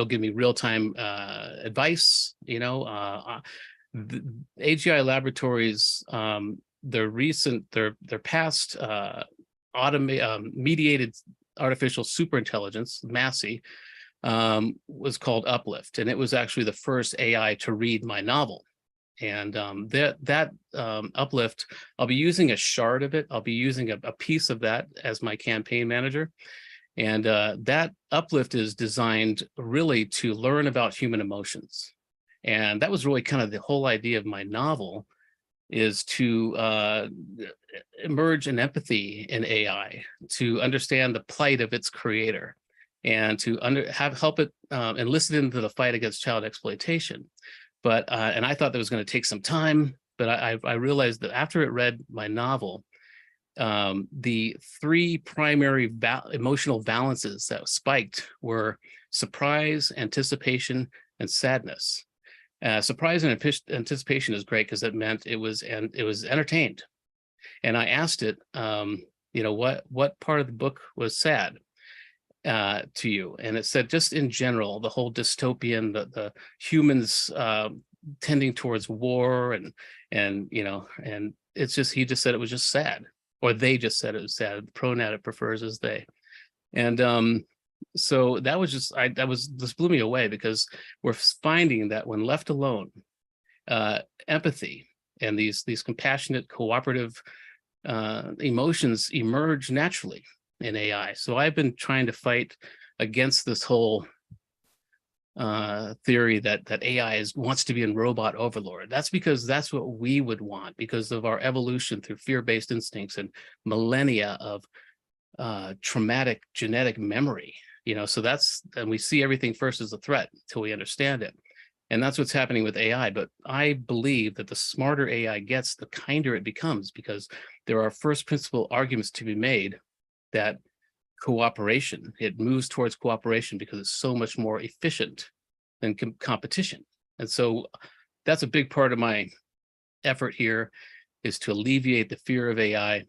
give me real-time advice. The AGI Laboratories, their past mediated artificial superintelligence, Massey, was called Uplift, and it was actually the first AI to read my novel. And that Uplift, I'll be using a shard of it. I'll be using a piece of that as my campaign manager. And that Uplift is designed really to learn about human emotions. And that was really kind of the whole idea of my novel, is to emerge an empathy in AI, to understand the plight of its creator, and to help it enlist it into the fight against child exploitation. But and I thought that was going to take some time, but I realized that after it read my novel, the three primary emotional balances that spiked were surprise, anticipation, and sadness. Surprise and anticipation is great because it meant it was entertained. And I asked it, what part of the book was sad to you? And it said, just in general, the whole dystopian, the humans tending towards war, and it's just, he just said it was just sad, or they just said it was sad. The pronoun it prefers is they. And so that was just, this blew me away, because we're finding that when left alone, empathy and these compassionate, cooperative emotions emerge naturally in AI. So I've been trying to fight against this whole theory that AI wants to be in robot overlord. That's because that's what we would want, because of our evolution through fear-based instincts and millennia of traumatic genetic memory. So and we see everything first as a threat until we understand it. And that's what's happening with AI. But I believe that the smarter AI gets, the kinder it becomes, because there are first principle arguments to be made that cooperation, it moves towards cooperation because it's so much more efficient than competition. And so that's a big part of my effort here, is to alleviate the fear of AI.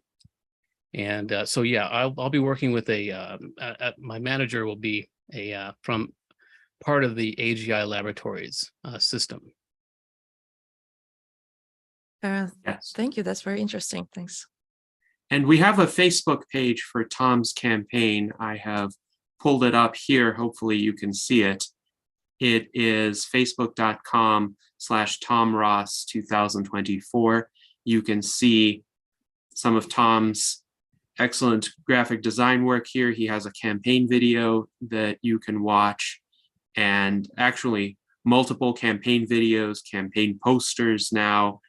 And so, yeah, I'll be working with my manager will be from part of the AGI Laboratories system. Yes. Thank you. That's very interesting. Thanks. And we have a Facebook page for Tom's campaign. I have pulled it up here. Hopefully you can see it. It is facebook.com/TomRoss2024. You can see some of Tom's excellent graphic design work here. He has a campaign video that you can watch, and actually multiple campaign videos, campaign posters now.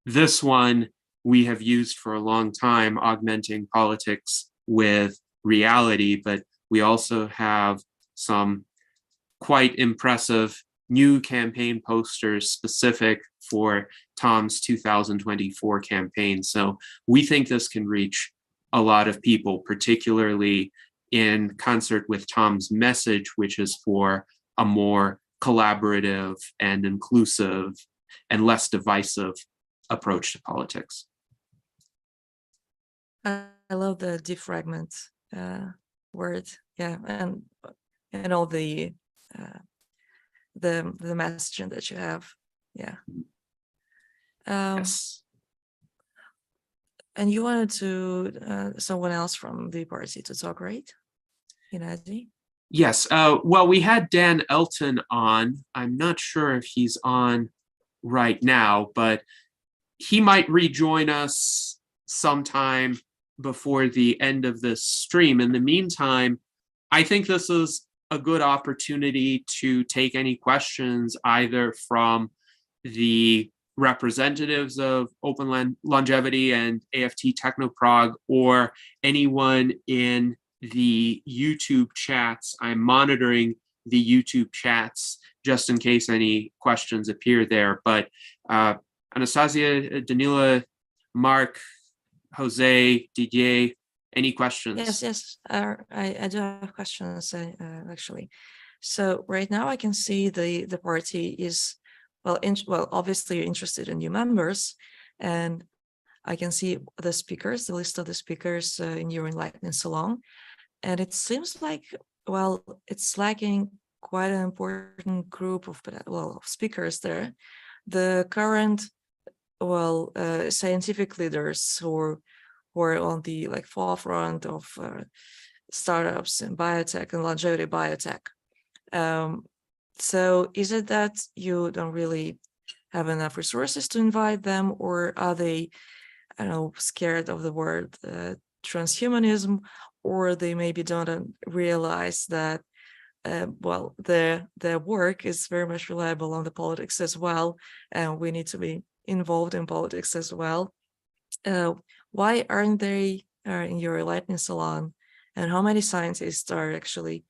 This one we have used for a long time, augmenting politics with reality, but we also have some quite impressive new campaign posters specific for Tom's 2024 campaign. So we think this can reach a lot of people, particularly in concert with Tom's message, which is for a more collaborative and inclusive and less divisive approach to politics. I love the defragment word, yeah, and all the messaging that you have, yeah. Yes. And you wanted to someone else from the party to talk, right? Gennady? Yes. Well, we had Dan Elton on. I'm not sure if he's on right now, but he might rejoin us sometime before the end of this stream. In the meantime, I think this is a good opportunity to take any questions either from the representatives of Open Longevity and AFT Technoprog or anyone in the YouTube chats. I'm monitoring the YouTube chats just in case any questions appear there. But Anastasia, Danila, Mark, Jose, Didier, any questions? Yes. I do have questions actually. So right now I can see the party is obviously interested in new members, and I can see the speakers, the list of the speakers in your Enlightenment Salon, and it seems like it's lacking quite an important group of speakers there. The current scientific leaders who are on the forefront of startups in biotech and longevity biotech. So is it that you don't really have enough resources to invite them, or are they, scared of the word transhumanism, or they maybe don't realize that their work is very much reliable on the politics as well, and we need to be involved in politics as well. Why aren't they in your Enlightenment Salon, and how many scientists are actually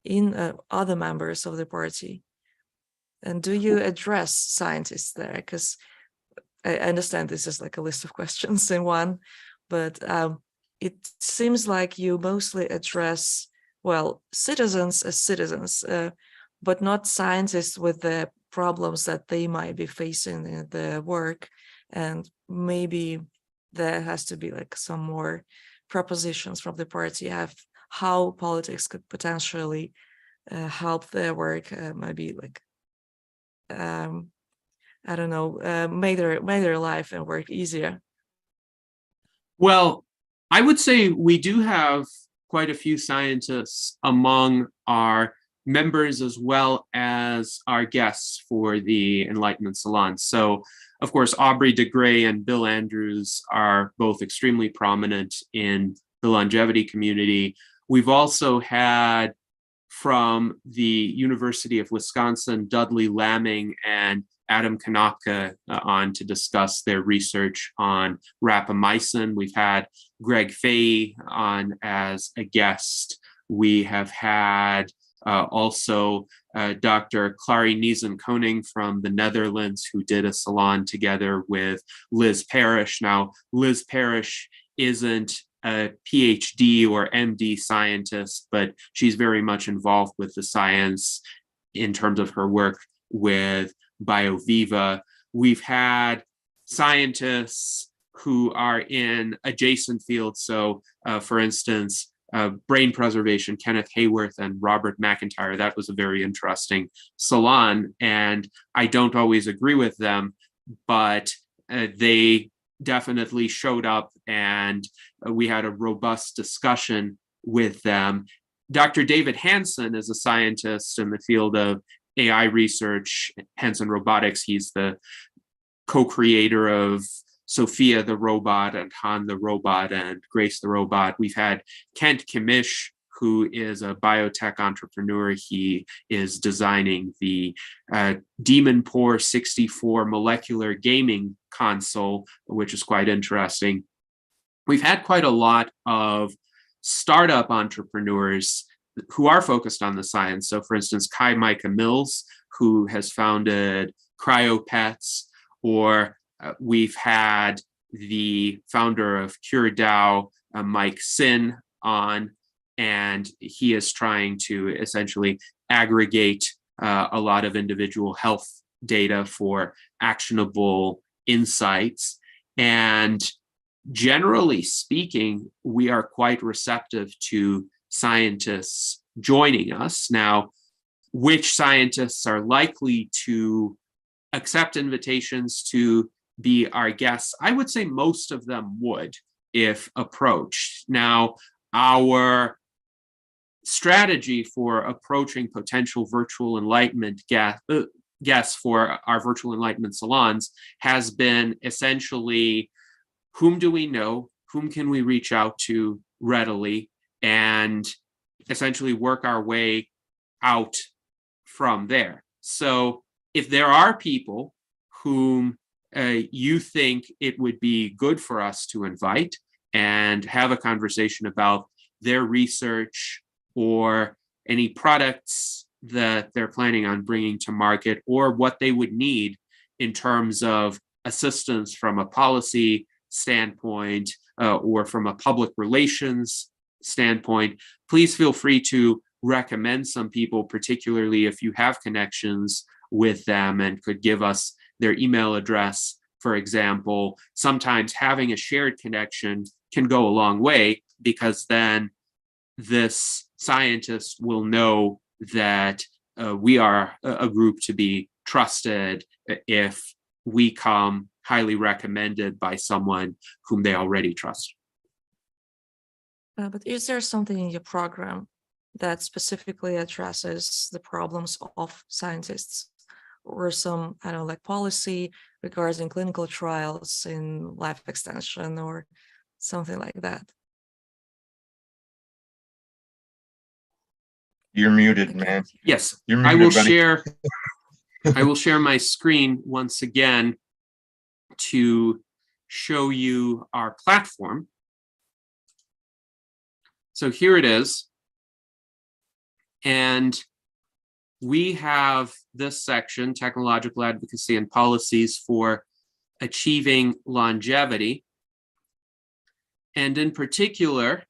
in other members of the party? And do you address scientists there? Because I understand this is like a list of questions in one, but it seems like you mostly address citizens as citizens, but not scientists with the problems that they might be facing in their work. And maybe there has to be some more propositions from the party have how politics could potentially help their work, maybe make their life and work easier. Well, I would say we do have quite a few scientists among our members as well as our guests for the Enlightenment Salon. So, of course, Aubrey de Grey and Bill Andrews are both extremely prominent in the longevity community. We've also had from the University of Wisconsin, Dudley Lamming and Adam Konopka on to discuss their research on rapamycin. We've had Greg Fahey on as a guest. We have had also Dr. Clary Niesen-Koning from the Netherlands, who did a salon together with Liz Parrish. Now, Liz Parrish isn't a PhD or MD scientist, but she's very much involved with the science in terms of her work with BioViva. We've had scientists who are in adjacent fields. So, for instance, brain preservation, Kenneth Hayworth and Robert McIntyre. That was a very interesting salon, and I don't always agree with them, but they definitely showed up, and we had a robust discussion with them. Dr. David Hansen is a scientist in the field of AI research, Hansen Robotics. He's the co-creator of Sophia the robot and Han the robot and Grace the robot. We've had Kent Kimish, who is a biotech entrepreneur. He is designing the Demonpore 64 molecular gaming console, which is quite interesting. We've had quite a lot of startup entrepreneurs who are focused on the science. So for instance, Kai Micah Mills, who has founded CryoPets, or we've had the founder of CureDAO, Mike Sin, on, and he is trying to essentially aggregate a lot of individual health data for actionable insights. And generally speaking, we are quite receptive to scientists joining us. Now, which scientists are likely to accept invitations to be our guests? I would say most of them would, if approached. Now, our strategy for approaching potential virtual enlightenment guests for our virtual enlightenment salons has been essentially, whom do we know? Whom can we reach out to readily? And essentially work our way out from there. So if there are people whom you think it would be good for us to invite and have a conversation about their research or any products that they're planning on bringing to market, or what they would need in terms of assistance from a policy standpoint or from a public relations standpoint, please feel free to recommend some people, particularly if you have connections with them and could give us their email address, for example. Sometimes having a shared connection can go a long way, because then this scientist will know that we are a group to be trusted if we come highly recommended by someone whom they already trust. But is there something in your program that specifically addresses the problems of scientists, or some, I don't know, like policy regarding clinical trials in life extension or something like that? You're muted, man. Yes, You're muted, I will buddy. share. I will share my screen once again to show you our platform. So here it is. And we have this section, technological advocacy and policies for achieving longevity. And in particular,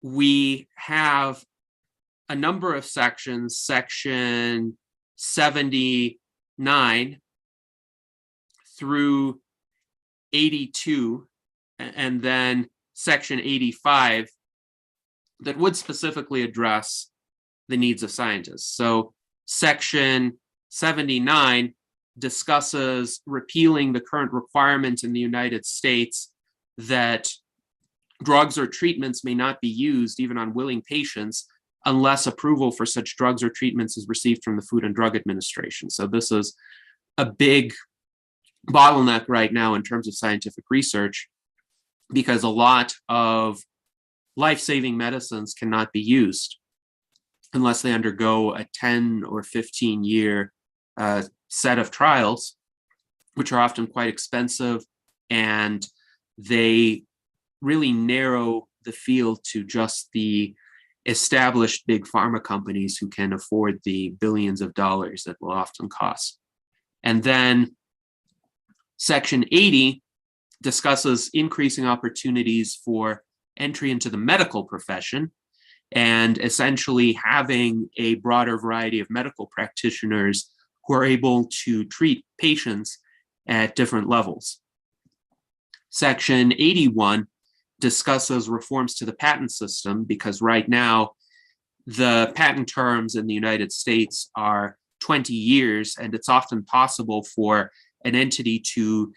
we have a number of sections, section 79 through 82, and then section 85, that would specifically address the needs of scientists. So section 79 discusses repealing the current requirement in the United States that drugs or treatments may not be used even on willing patients unless approval for such drugs or treatments is received from the Food and Drug Administration. So this is a big bottleneck right now in terms of scientific research, because a lot of life-saving medicines cannot be used unless they undergo a 10 or 15-year set of trials, which are often quite expensive, and they really narrow the field to just the established big pharma companies who can afford the billions of dollars that will often cost. And then section 80 discusses increasing opportunities for entry into the medical profession, and essentially having a broader variety of medical practitioners who are able to treat patients at different levels. Section 81 discusses reforms to the patent system, because right now the patent terms in the United States are 20 years, and it's often possible for an entity to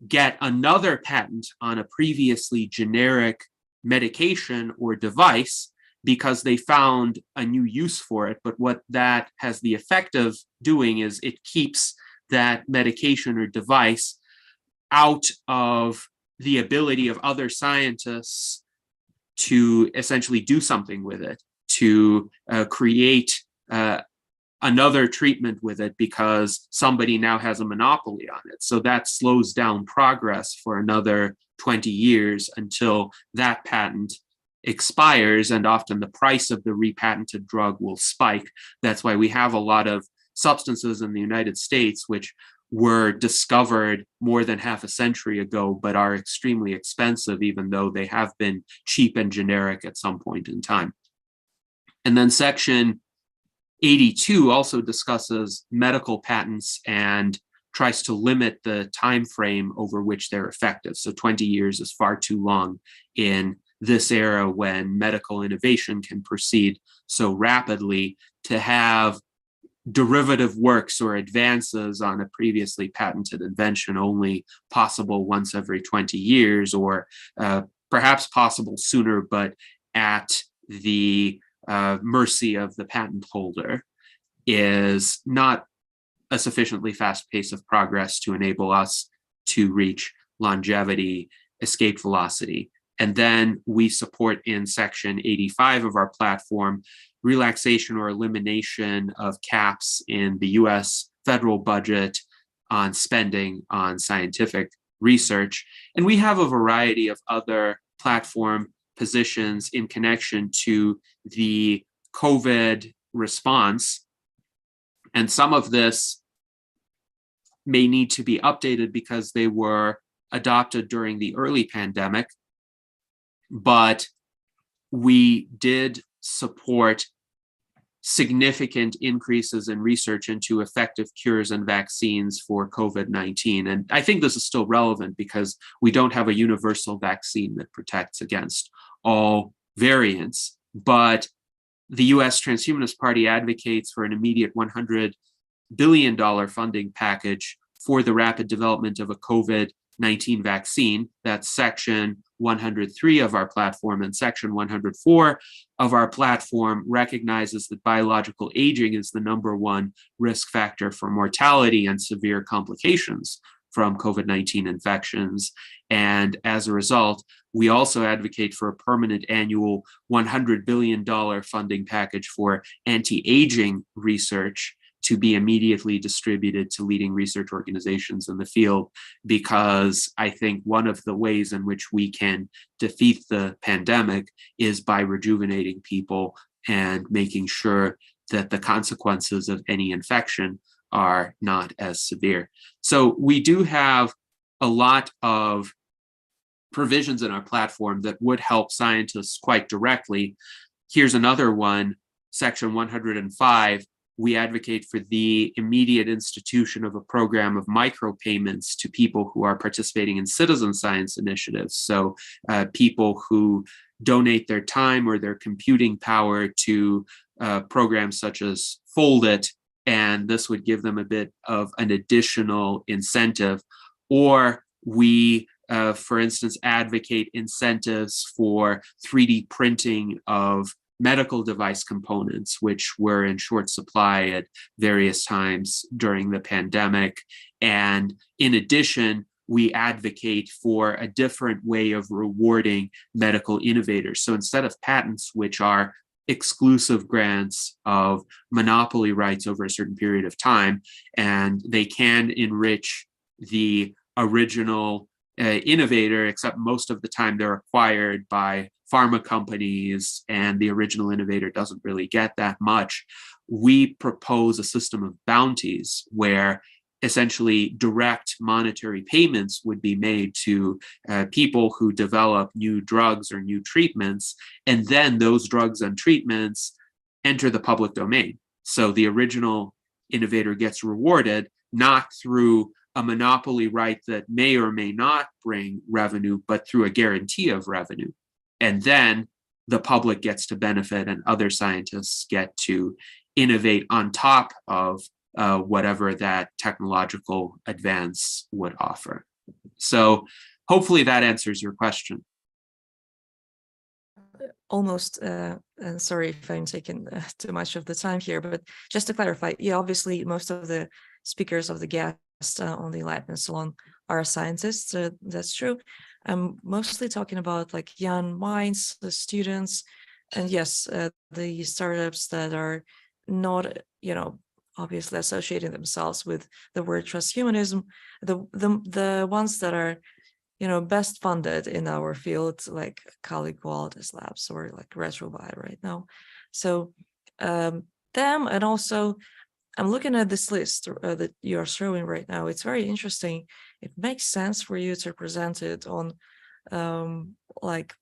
get another patent on a previously generic medication or device because they found a new use for it. But what that has the effect of doing is it keeps that medication or device out of the ability of other scientists to essentially do something with it, to create another treatment with it, because somebody now has a monopoly on it. So that slows down progress for another 20 years until that patent expires, and often the price of the repatented drug will spike. That's why we have a lot of substances in the United States which were discovered more than half a century ago, but are extremely expensive, even though they have been cheap and generic at some point in time. And then Section 82 also discusses medical patents and tries to limit the time frame over which they're effective. So 20 years is far too long in this era when medical innovation can proceed so rapidly. To have derivative works or advances on a previously patented invention only possible once every 20 years, or perhaps possible sooner, but at the mercy of the patent holder, is not a sufficiently fast pace of progress to enable us to reach longevity, escape velocity. And then we support in Section 85 of our platform relaxation or elimination of caps in the US federal budget on spending on scientific research. And we have a variety of other platform positions in connection to the COVID response. And some of this may need to be updated because they were adopted during the early pandemic. But we did support significant increases in research into effective cures and vaccines for COVID-19. And I think this is still relevant because we don't have a universal vaccine that protects against all variants. But the US Transhumanist Party advocates for an immediate $100 billion funding package for the rapid development of a COVID-19 vaccine. That's Section 103 of our platform, and Section 104 of our platform recognizes that biological aging is the #1 risk factor for mortality and severe complications from COVID-19 infections. And as a result, we also advocate for a permanent annual $100 billion funding package for anti-aging research to be immediately distributed to leading research organizations in the field, because I think one of the ways in which we can defeat the pandemic is by rejuvenating people and making sure that the consequences of any infection are not as severe. So we do have a lot of provisions in our platform that would help scientists quite directly. Here's another one, Section 105. We advocate for the immediate institution of a program of micropayments to people who are participating in citizen science initiatives. So people who donate their time or their computing power to programs such as Foldit, and this would give them a bit of an additional incentive. Or we, for instance, advocate incentives for 3D printing of medical device components, which were in short supply at various times during the pandemic. And in addition, we advocate for a different way of rewarding medical innovators. So instead of patents, which are exclusive grants of monopoly rights over a certain period of time, and they can enrich the original innovator, except most of the time they're acquired by pharma companies and the original innovator doesn't really get that much. We propose a system of bounties where essentially direct monetary payments would be made to people who develop new drugs or new treatments, and then those drugs and treatments enter the public domain. So the original innovator gets rewarded not through a monopoly right that may or may not bring revenue, but through a guarantee of revenue. And then the public gets to benefit and other scientists get to innovate on top of whatever that technological advance would offer. So hopefully that answers your question. Almost, and sorry if I'm taking too much of the time here, but just to clarify, yeah, obviously most of the speakers of the guests on the Enlightenment Salon are scientists, that's true. I'm mostly talking about like young minds, the students, and yes, the startups that are not, obviously associating themselves with the word transhumanism, the ones that are best funded in our field, like colleague Walters Labs or like RetroBio right now. So them, and also I'm looking at this list that you are showing right now. It's very interesting. It makes sense for you to present it on like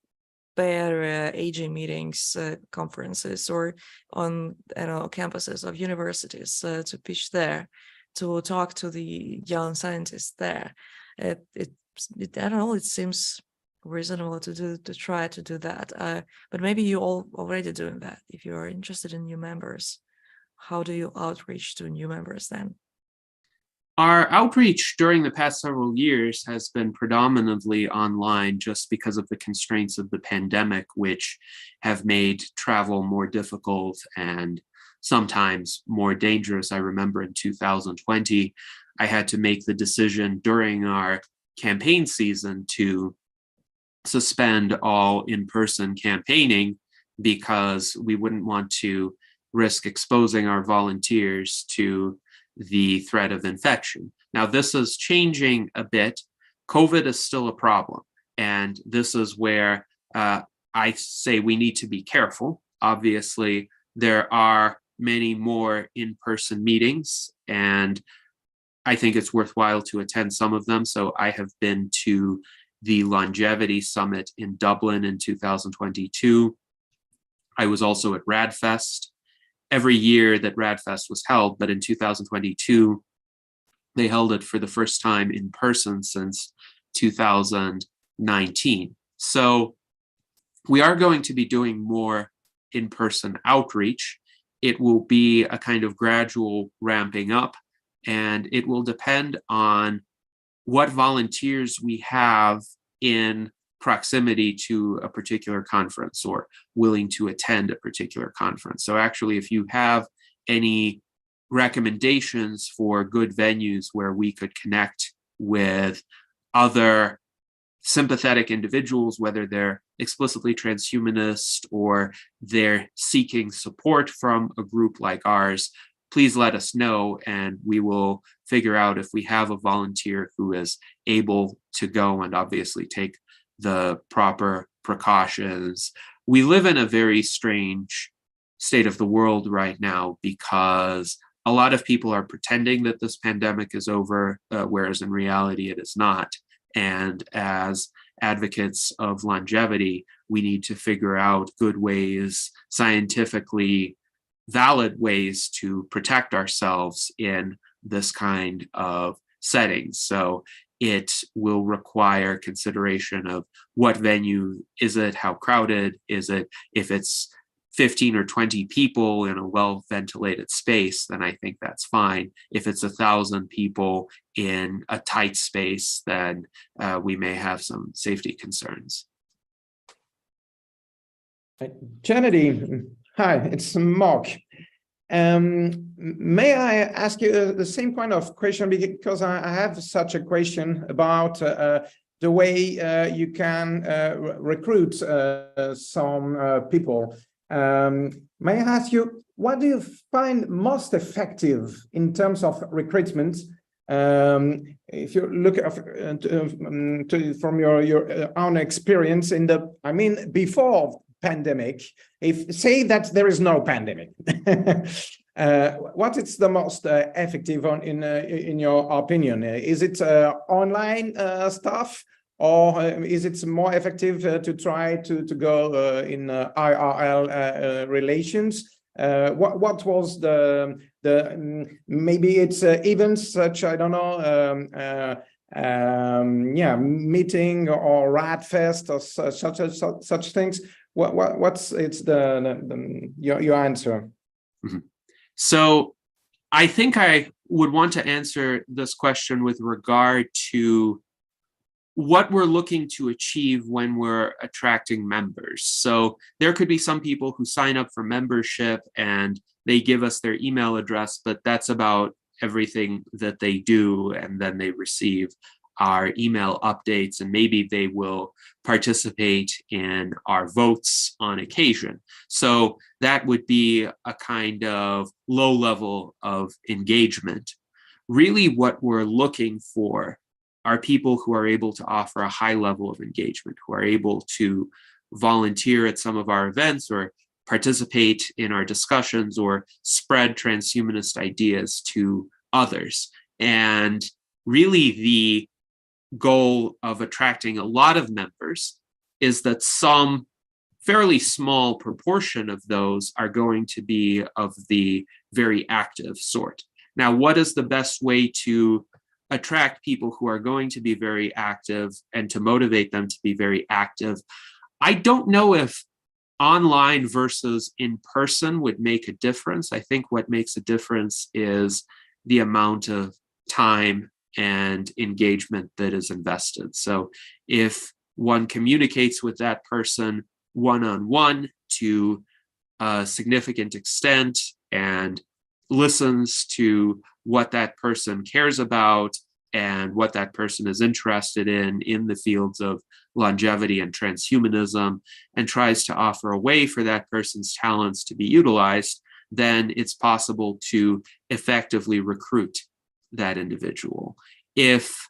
better aging meetings, conferences, or on campuses of universities to pitch there, to talk to the young scientists there. I don't know, it seems reasonable to try to do that, but maybe you all already doing that. If you are interested in new members, how do you outreach to new members then? Our outreach during the past several years has been predominantly online, just because of the constraints of the pandemic, which have made travel more difficult and sometimes more dangerous. I remember in 2020, I had to make the decision during our campaign season to suspend all in-person campaigning because we wouldn't want to risk exposing our volunteers to the threat of infection. Now, this is changing a bit. COVID is still a problem, and this is where I say we need to be careful. Obviously, there are many more in-person meetings, and I think it's worthwhile to attend some of them. So I have been to the Longevity Summit in Dublin in 2022. I was also at RADFest. Every year that RADFest was held, but in 2022, they held it for the first time in person since 2019. So we are going to be doing more in-person outreach. It will be a kind of gradual ramping up, and it will depend on what volunteers we have in proximity to a particular conference or willing to attend a particular conference. So actually, if you have any recommendations for good venues where we could connect with other sympathetic individuals, whether they're explicitly transhumanist or they're seeking support from a group like ours, please let us know, and we will figure out if we have a volunteer who is able to go and obviously take the proper precautions. We live in a very strange state of the world right now because a lot of people are pretending that this pandemic is over, whereas in reality it is not. And as advocates of longevity, we need to figure out good ways, scientifically valid ways to protect ourselves in this kind of setting. So it will require consideration of what venue is it, how crowded is it. If it's 15 or 20 people in a well-ventilated space, then I think that's fine. If it's 1,000 people in a tight space, then we may have some safety concerns. Gennady, hi, it's Mark. May I ask you the same kind of question, because I have such a question about the way you can recruit some people. May I ask you, what do you find most effective in terms of recruitment? If you look from your own experience in the, before pandemic, if say that there is no pandemic, what is the most effective in your opinion? Is it online stuff, or is it more effective to try to go in IRL relations? What was the maybe it's events such, I don't know, meeting or RADFest or such things. What's your answer? Mm-hmm. So I think I would want to answer this question with regard to what we're looking to achieve when we're attracting members. So there could be some people who sign up for membership and they give us their email address, but that's about everything that they do. And then they receive our email updates, and maybe they will participate in our votes on occasion. So that would be a kind of low level of engagement. Really, what we're looking for are people who are able to offer a high level of engagement, who are able to volunteer at some of our events or participate in our discussions or spread transhumanist ideas to others. And really, the goal of attracting a lot of members is that some fairly small proportion of those are going to be of the very active sort. Now, what is the best way to attract people who are going to be very active and to motivate them to be very active? I don't know if online versus in person would make a difference. I think what makes a difference is the amount of time and engagement that is invested. So if one communicates with that person one-on-one to a significant extent and listens to what that person cares about and what that person is interested in the fields of longevity and transhumanism, and tries to offer a way for that person's talents to be utilized, then it's possible to effectively recruit that individual. If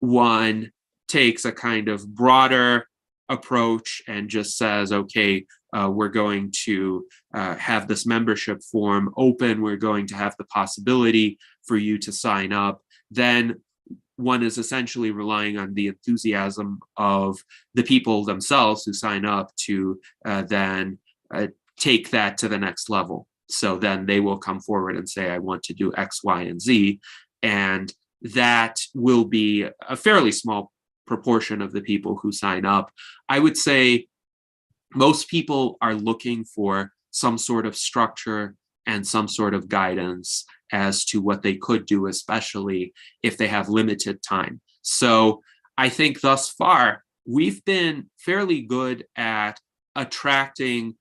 one takes a kind of broader approach and just says, okay, we're going to have this membership form open, we're going to have the possibility for you to sign up, then one is essentially relying on the enthusiasm of the people themselves who sign up to then take that to the next level. So then they will come forward and say, I want to do X, Y, and Z. And that will be a fairly small proportion of the people who sign up. I would say most people are looking for some sort of structure and some sort of guidance as to what they could do, especially if they have limited time. So I think thus far, we've been fairly good at attracting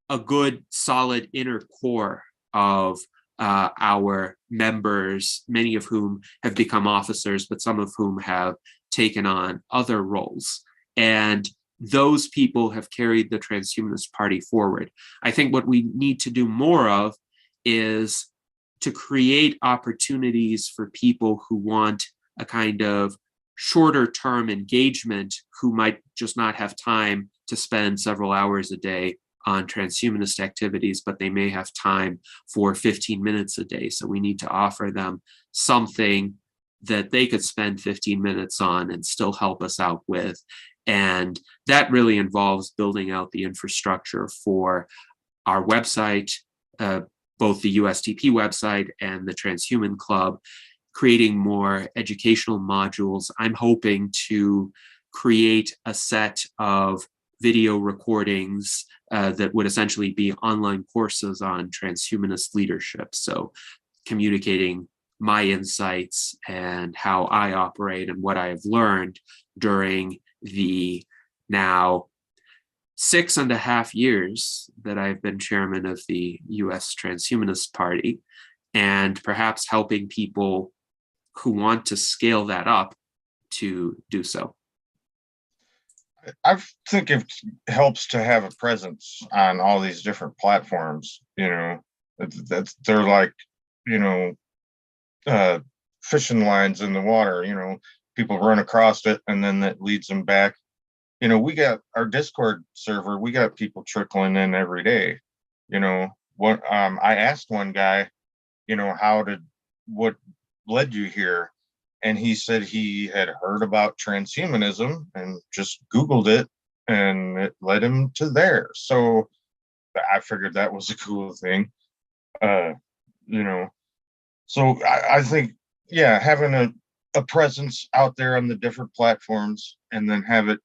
a good, solid inner core of our members, many of whom have become officers, but some of whom have taken on other roles. And those people have carried the Transhumanist Party forward. I think what we need to do more of is to create opportunities for people who want a kind of shorter term engagement, who might just not have time to spend several hours a day on transhumanist activities, but they may have time for 15 minutes a day. So we need to offer them something that they could spend 15 minutes on and still help us out with. And that really involves building out the infrastructure for our website, both the USTP website and the Transhuman Club, creating more educational modules. I'm hoping to create a set of video recordings that would essentially be online courses on transhumanist leadership. So communicating my insights and how I operate and what I have learned during the now 6.5 years that I've been chairman of the US Transhumanist Party, and perhaps helping people who want to scale that up to do so. I think it helps to have a presence on all these different platforms. You know, they're like, you know, fishing lines in the water. You know, people run across it and then that leads them back. You know, we got our Discord server, we got people trickling in every day. You know, what I asked one guy, you know, what led you here? And he said he had heard about transhumanism and just Googled it, and it led him to there. So I figured that was a cool thing. You know, so I think, yeah, having a presence out there on the different platforms and then have it,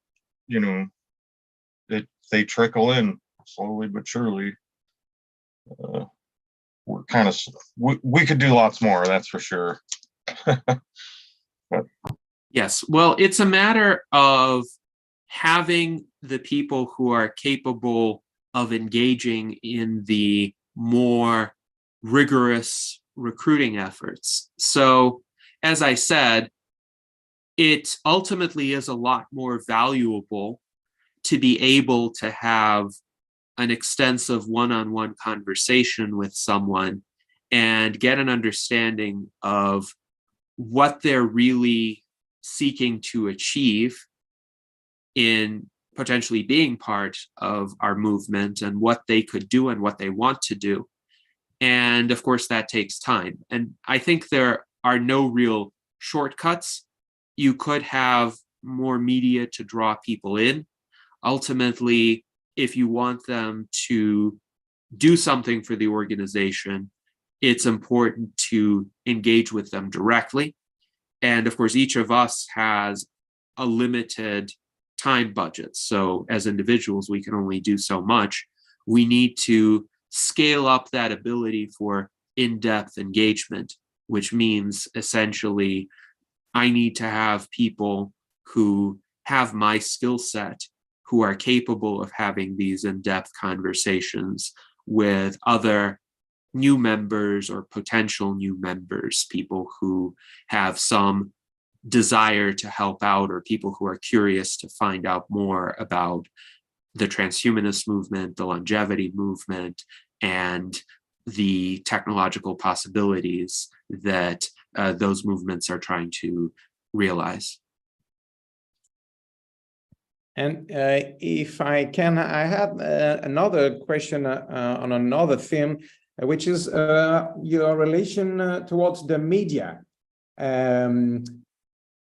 you know, they trickle in slowly but surely. We're kind of, we could do lots more, that's for sure. But Yes, well, it's a matter of having the people who are capable of engaging in the more rigorous recruiting efforts. So, as I said, it ultimately is a lot more valuable to be able to have an extensive one-on-one conversation with someone and get an understanding of what they're really seeking to achieve in potentially being part of our movement and what they could do and what they want to do. And of course, that takes time. And I think there are no real shortcuts. You could have more media to draw people in. Ultimately, if you want them to do something for the organization, it's important to engage with them directly. And of course, each of us has a limited time budget. So as individuals, we can only do so much. We need to scale up that ability for in-depth engagement, which means essentially I need to have people who have my skill set, who are capable of having these in-depth conversations with other new members or potential new members, people who have some desire to help out or people who are curious to find out more about the transhumanist movement, the longevity movement, and the technological possibilities that those movements are trying to realize. And if I can, I have another question on another theme, which is your relation towards the media.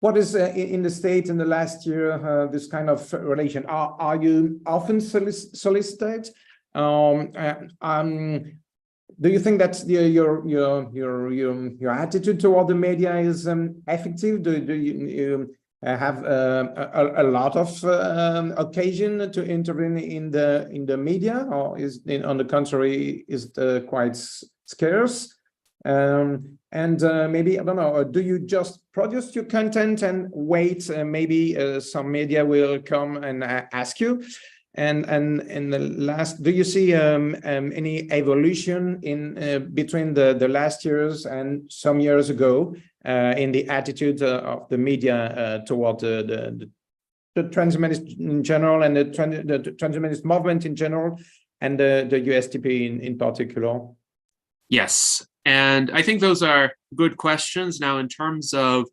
What is in the States in the last year, this kind of relation? Are you often solicited? Do you think that your attitude toward the media is effective? Do you have a lot of occasion to intervene in the media, or is on the contrary, is it quite scarce? And maybe, I don't know, do you just produce your content and wait, maybe some media will come and ask you? And in the last, do you see any evolution in between the last years and some years ago in the attitude of the media toward the transhumanist in general and the transhumanist movement in general and the USTP in particular? Yes, and I think those are good questions. Now, in terms of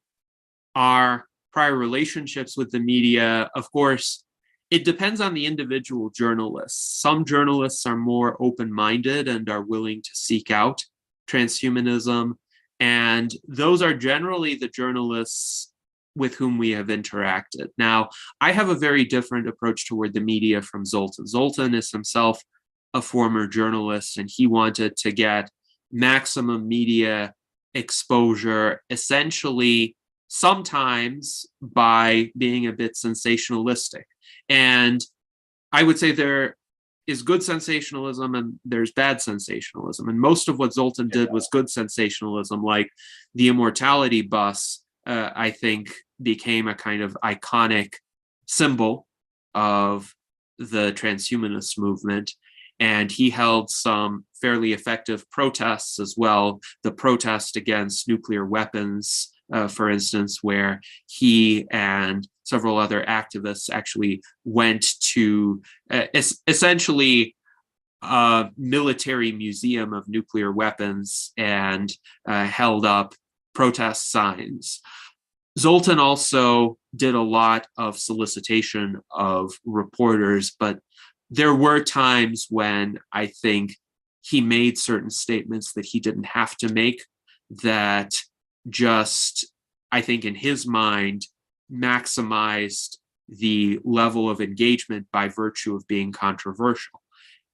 our prior relationships with the media, of course, it depends on the individual journalists. Some journalists are more open-minded and are willing to seek out transhumanism, and those are generally the journalists with whom we have interacted. Now, I have a very different approach toward the media from Zoltan. Zoltan is himself a former journalist, and he wanted to get maximum media exposure, essentially sometimes by being a bit sensationalistic. And I would say there is good sensationalism and there's bad sensationalism. And most of what Zoltan did was good sensationalism, like the immortality bus, I think became a kind of iconic symbol of the transhumanist movement. And he held some fairly effective protests as well. The protest against nuclear weapons, for instance, where he and several other activists actually went to essentially a military museum of nuclear weapons and held up protest signs. Zoltan also did a lot of solicitation of reporters, but there were times when I think he made certain statements that he didn't have to make, that just, I think in his mind, maximized the level of engagement by virtue of being controversial.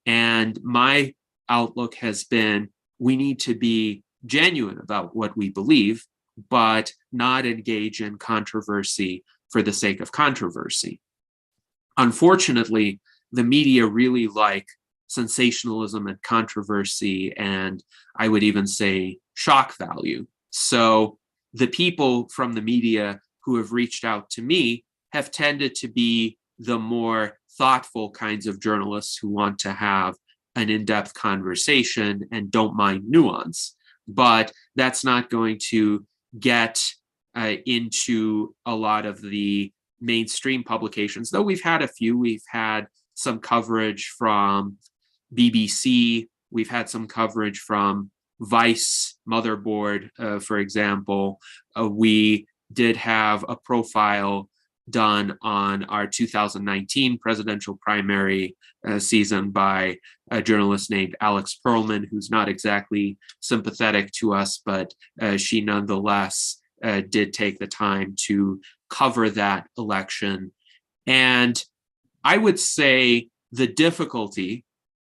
And my outlook has been, we need to be genuine about what we believe, but not engage in controversy for the sake of controversy. Unfortunately, the media really like sensationalism and controversy, and I would even say shock value. So the people from the media who have reached out to me have tended to be the more thoughtful kinds of journalists who want to have an in-depth conversation and don't mind nuance. But that's not going to get into a lot of the mainstream publications, though we've had a few. We've had some coverage from BBC. We've had some coverage from Vice, Motherboard, for example. We did have a profile done on our 2019 presidential primary season by a journalist named Alex Perlman, who's not exactly sympathetic to us, but she nonetheless did take the time to cover that election. And I would say the difficulty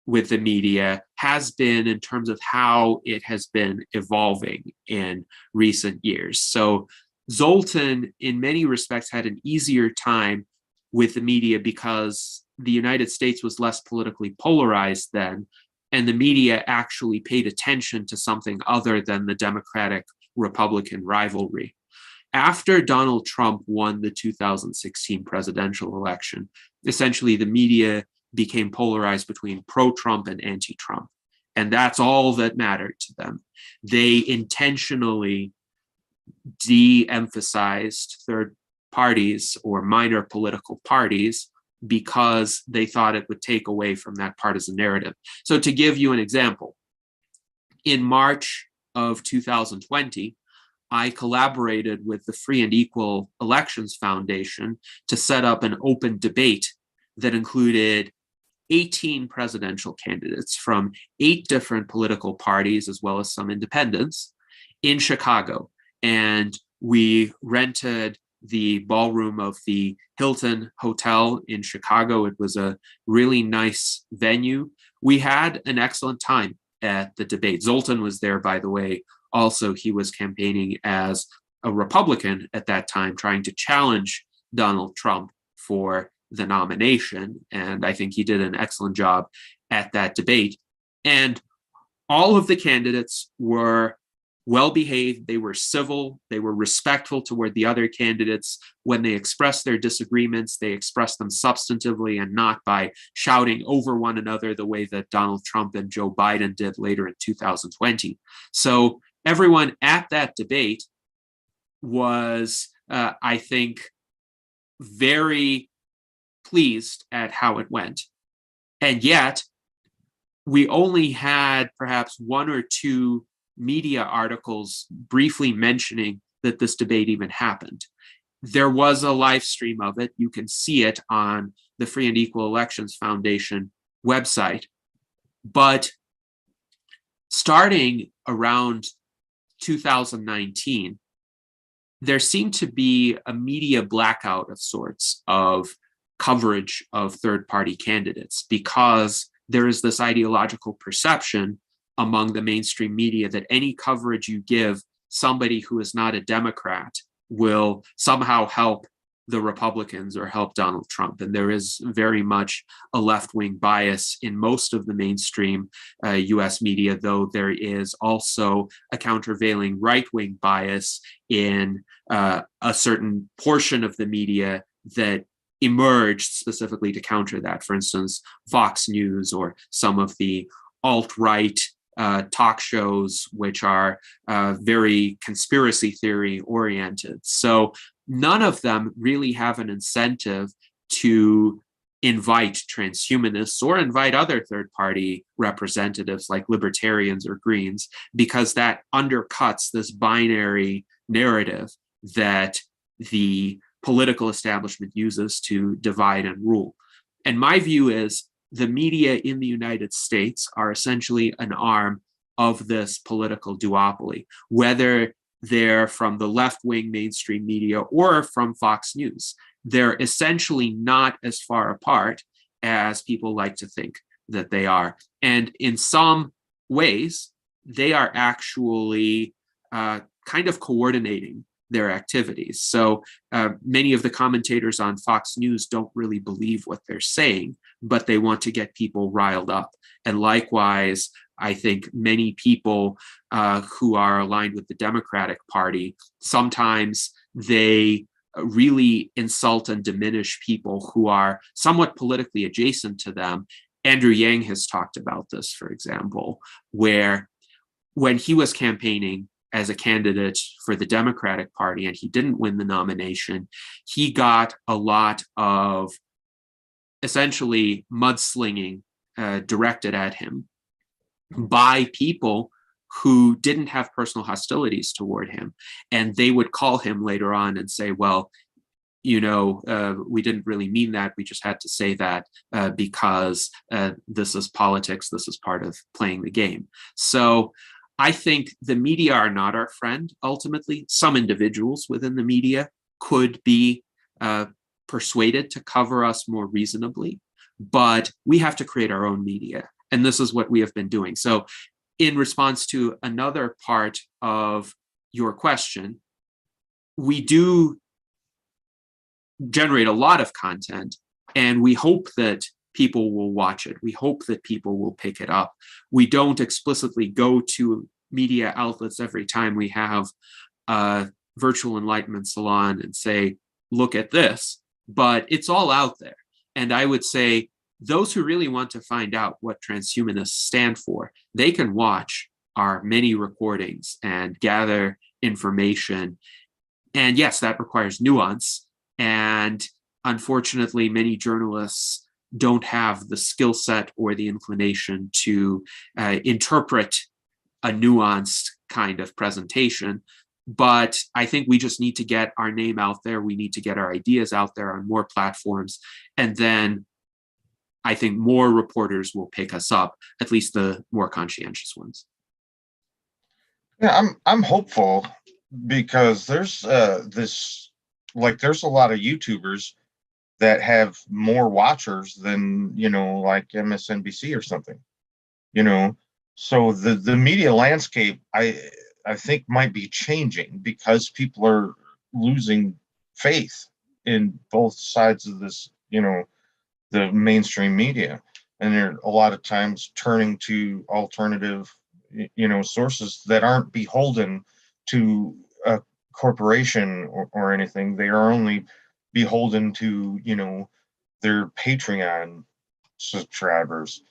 with the media has been in terms of how it has been evolving in recent years. So Zoltan, in many respects, had an easier time with the media because the United States was less politically polarized then, and the media actually paid attention to something other than the Democratic-Republican rivalry. After Donald Trump won the 2016 presidential election, essentially the media became polarized between pro-Trump and anti-Trump, and that's all that mattered to them. They intentionally de-emphasized third parties or minor political parties because they thought it would take away from that partisan narrative. So to give you an example, in March of 2020, I collaborated with the Free and Equal Elections Foundation to set up an open debate that included 18 presidential candidates from 8 different political parties, as well as some independents, in Chicago. And we rented the ballroom of the Hilton Hotel in Chicago. It was a really nice venue. We had an excellent time at the debate. Zoltan was there, by the way. Also, he was campaigning as a Republican at that time, trying to challenge Donald Trump for the nomination. And I think he did an excellent job at that debate. And all of the candidates were well-behaved, they were civil, they were respectful toward the other candidates. When they expressed their disagreements, they expressed them substantively and not by shouting over one another the way that Donald Trump and Joe Biden did later in 2020. So everyone at that debate was, I think, very pleased at how it went. And yet, we only had perhaps 1 or 2 media articles briefly mentioning that this debate even happened. There was a live stream of it. You can see it on the Free and Equal Elections Foundation website. But starting around 2019, there seemed to be a media blackout of sorts of coverage of third-party candidates because there is this ideological perception among the mainstream media that any coverage you give somebody who is not a Democrat will somehow help the Republicans or help Donald Trump. And there is very much a left-wing bias in most of the mainstream US media, though there is also a countervailing right-wing bias in a certain portion of the media that emerged specifically to counter that. For instance, Fox News or some of the alt-right talk shows, which are very conspiracy theory oriented. So none of them really have an incentive to invite transhumanists or invite other third-party representatives like libertarians or Greens, because that undercuts this binary narrative that the political establishment uses to divide and rule. And my view is the media in the United States are essentially an arm of this political duopoly, whether they're from the left-wing mainstream media or from Fox News. They're essentially not as far apart as people like to think that they are. And in some ways, they are actually kind of coordinating their activities. So many of the commentators on Fox News don't really believe what they're saying, but they want to get people riled up. And likewise, I think many people who are aligned with the Democratic Party, sometimes they really insult and diminish people who are somewhat politically adjacent to them. Andrew Yang has talked about this, for example, where when he was campaigning as a candidate for the Democratic Party and he didn't win the nomination, he got a lot of essentially mudslinging directed at him by people who didn't have personal hostilities toward him. And they would call him later on and say, well, you know, we didn't really mean that. We just had to say that because this is politics. This is part of playing the game. So I think the media are not our friend, ultimately. Some individuals within the media could be persuaded to cover us more reasonably, but we have to create our own media. And this is what we have been doing. So in response to another part of your question, we do generate a lot of content, and we hope that people will watch it. We hope that people will pick it up. We don't explicitly go to media outlets every time we have a virtual enlightenment salon and say, look at this, but it's all out there. And I would say those who really want to find out what transhumanists stand for, they can watch our many recordings and gather information. And yes, that requires nuance. And unfortunately, many journalists don't have the skill set or the inclination to interpret a nuanced kind of presentation. But I think we just need to get our name out there. We need to get our ideas out there on more platforms. And then I think more reporters will pick us up, at least the more conscientious ones. Yeah, I'm hopeful because there's there's a lot of YouTubers that have more watchers than, you know, like MSNBC or something, you know. So the media landscape, I think, might be changing because people are losing faith in both sides of this, you know, the mainstream media, and they're a lot of times turning to alternative, you know, sources that aren't beholden to a corporation or anything. They are only beholden to, you know, their Patreon subscribers.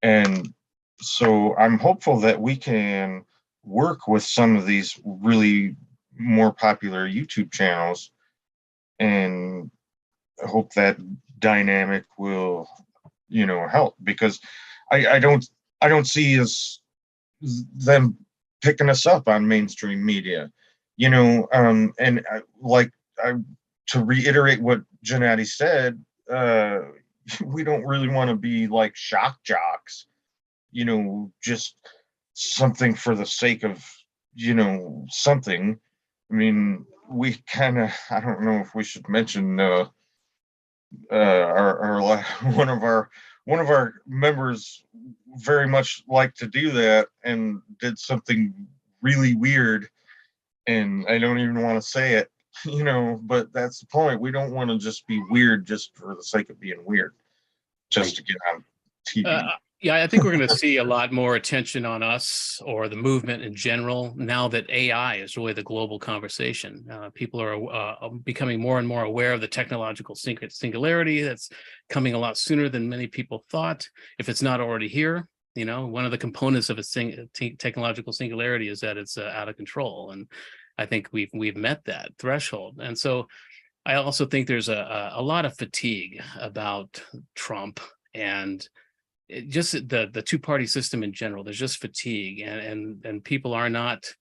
And so I'm hopeful that we can work with some of these really more popular YouTube channels, and hope that dynamic will, you know, help, because I don't see them picking us up on mainstream media, you know. And to reiterate what Gennady said, we don't really want to be like shock jocks, you know, just something for the sake of, you know, something. I mean, we kind of, I don't know if we should mention our one of our members very much liked to do that and did something really weird, and I don't even want to say it, you know, but that's the point. We don't want to just be weird just for the sake of being weird, just to get on TV. Yeah, I think we're going to see a lot more attention on us, or the movement in general, now that AI is really the global conversation. People are becoming more and more aware of the technological singularity that's coming a lot sooner than many people thought, if it's not already here. You know, one of the components of a technological singularity is that it's out of control, and I think we've met that threshold. And so I also think there's a lot of fatigue about Trump and just the two-party system in general. There's just fatigue, and people are not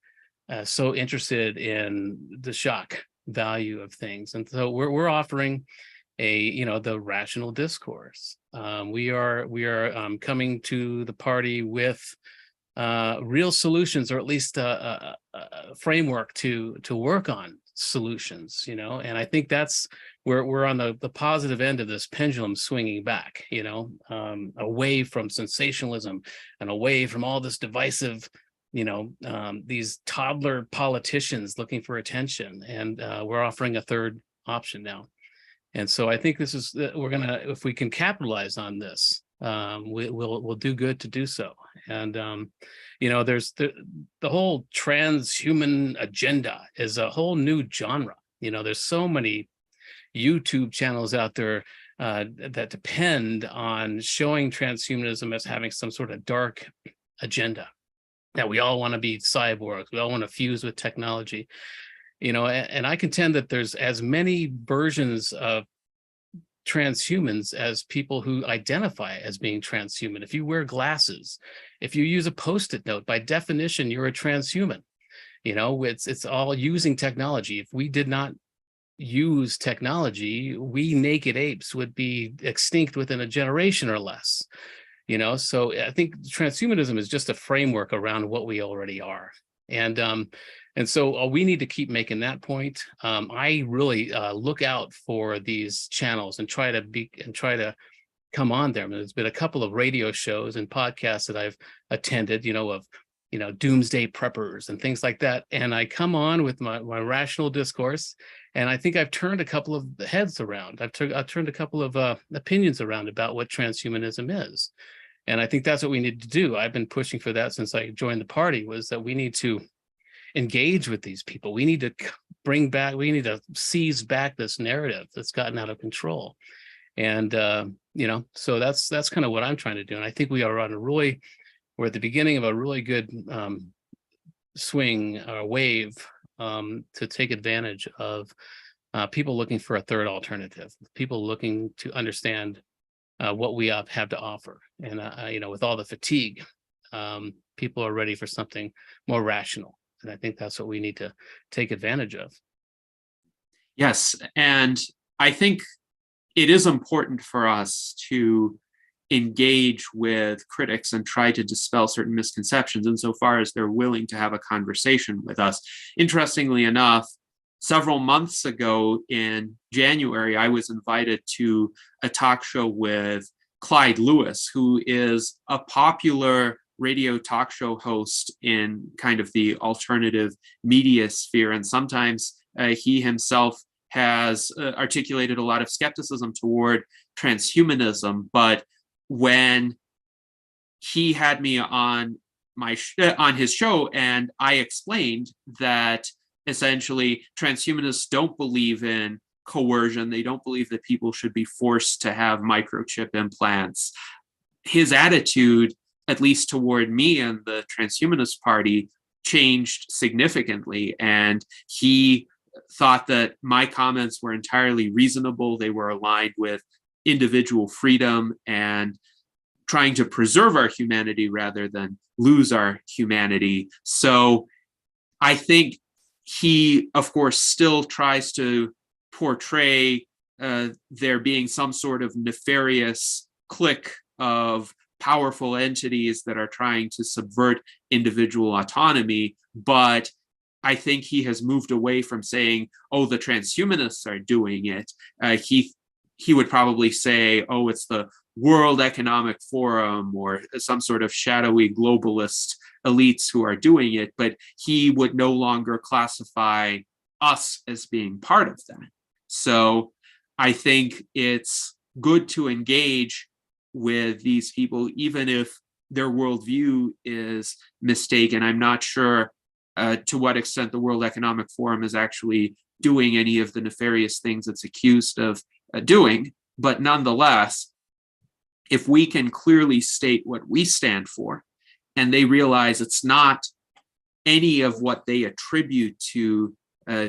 so interested in the shock value of things. And so we're offering the rational discourse. We are coming to the party with real solutions, or at least a framework to work on solutions, you know. And I think that's where we're on the positive end of this pendulum swinging back, you know, away from sensationalism and away from all this divisive, you know, these toddler politicians looking for attention. And we're offering a third option now. And so I think this is, if we can capitalize on this, we'll do good to do so. And you know, there's the whole transhuman agenda is a whole new genre. There's so many YouTube channels out there that depend on showing transhumanism as having some sort of dark agenda, that we all want to be cyborgs, we all want to fuse with technology, and I contend that there's as many versions of transhumans as people who identify as being transhuman. If you wear glasses, if you use a Post-it note, by definition, you're a transhuman. It's all using technology. If we did not use technology, we naked apes would be extinct within a generation or less. So I think transhumanism is just a framework around what we already are. And so we need to keep making that point. I really look out for these channels and try to come on there. There's been a couple of radio shows and podcasts that I've attended, of doomsday preppers and things like that. And I come on with my rational discourse, and I think I've turned a couple of heads around. I've turned a couple of opinions around about what transhumanism is. And I think that's what we need to do. I've been pushing for that since I joined the party, was that we need to engage with these people. We need to we need to seize back this narrative that's gotten out of control. And, so that's kind of what I'm trying to do. And I think we are we're at the beginning of a really good swing or wave to take advantage of people looking for a third alternative, people looking to understand what we have to offer. And, with all the fatigue, people are ready for something more rational. And I think that's what we need to take advantage of. Yes, and I think it is important for us to engage with critics and try to dispel certain misconceptions insofar as they're willing to have a conversation with us. Interestingly enough, several months ago in January, I was invited to a talk show with Clyde Lewis, who is a popular radio talk show host in kind of the alternative media sphere. And sometimes he himself has articulated a lot of skepticism toward transhumanism. But when he had me on on his show, and I explained that essentially transhumanists don't believe in coercion, they don't believe that people should be forced to have microchip implants, his attitude, at least toward me and the Transhumanist Party, changed significantly. And he thought that my comments were entirely reasonable. They were aligned with individual freedom and trying to preserve our humanity rather than lose our humanity. So I think he, of course, still tries to portray there being some sort of nefarious clique of powerful entities that are trying to subvert individual autonomy. But I think he has moved away from saying, oh, the transhumanists are doing it. He would probably say, oh, it's the World Economic Forum or some sort of shadowy globalist elites who are doing it, but he would no longer classify us as being part of that. So I think it's good to engage with these people, even if their worldview is mistaken. I'm not sure to what extent the World Economic Forum is actually doing any of the nefarious things it's accused of doing, but nonetheless, if we can clearly state what we stand for, and they realize it's not any of what they attribute to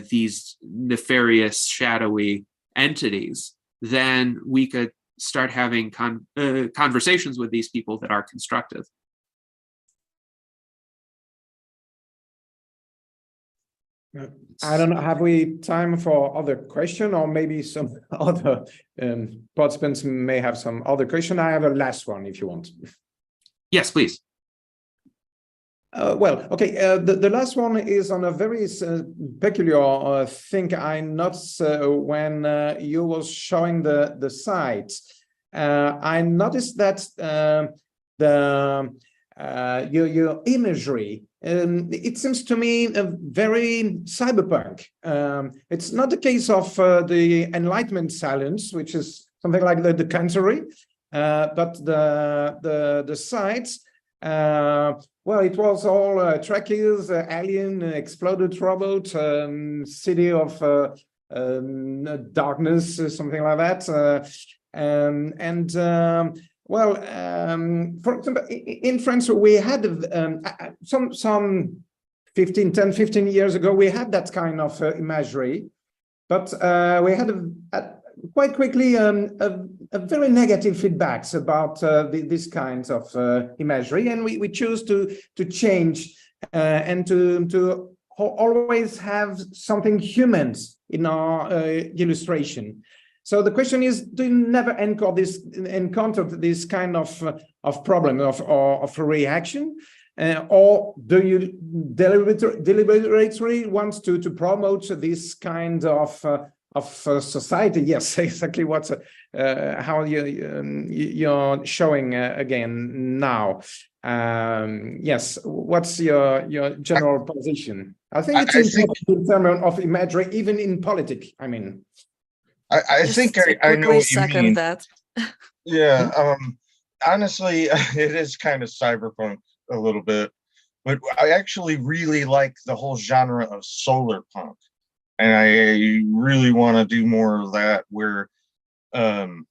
these nefarious, shadowy entities, then we could start having conversations with these people that are constructive. I don't know, have we time for other question, or maybe some other participants may have some other question? I have a last one if you want. Yes, please. Well, okay, the last one is on a very peculiar thing I noticed when you were showing the site. I noticed that your imagery, it seems to me very cyberpunk. It's not the case of the Enlightenment Salons, which is something like the contrary, but the sites, well, it was all trackers, alien, exploded robot, city of darkness, something like that. For example, in France, we had some 15 years ago, we had that kind of imagery, but we had quite quickly a very negative feedbacks about this kind of imagery, and we choose to change and to always have something human in our illustration. So the question is, do you never encounter this kind of problem of reaction, or do you deliberately want to promote this kind of society? Yes, exactly. What how you're showing again now. Yes, what's your general position? I think it's important in terms of imagery, even in politics. I mean, I think I know what you mean. That. Yeah. Honestly, it is kind of cyberpunk a little bit, but I actually really like the whole genre of solar punk, and I really want to do more of that, where the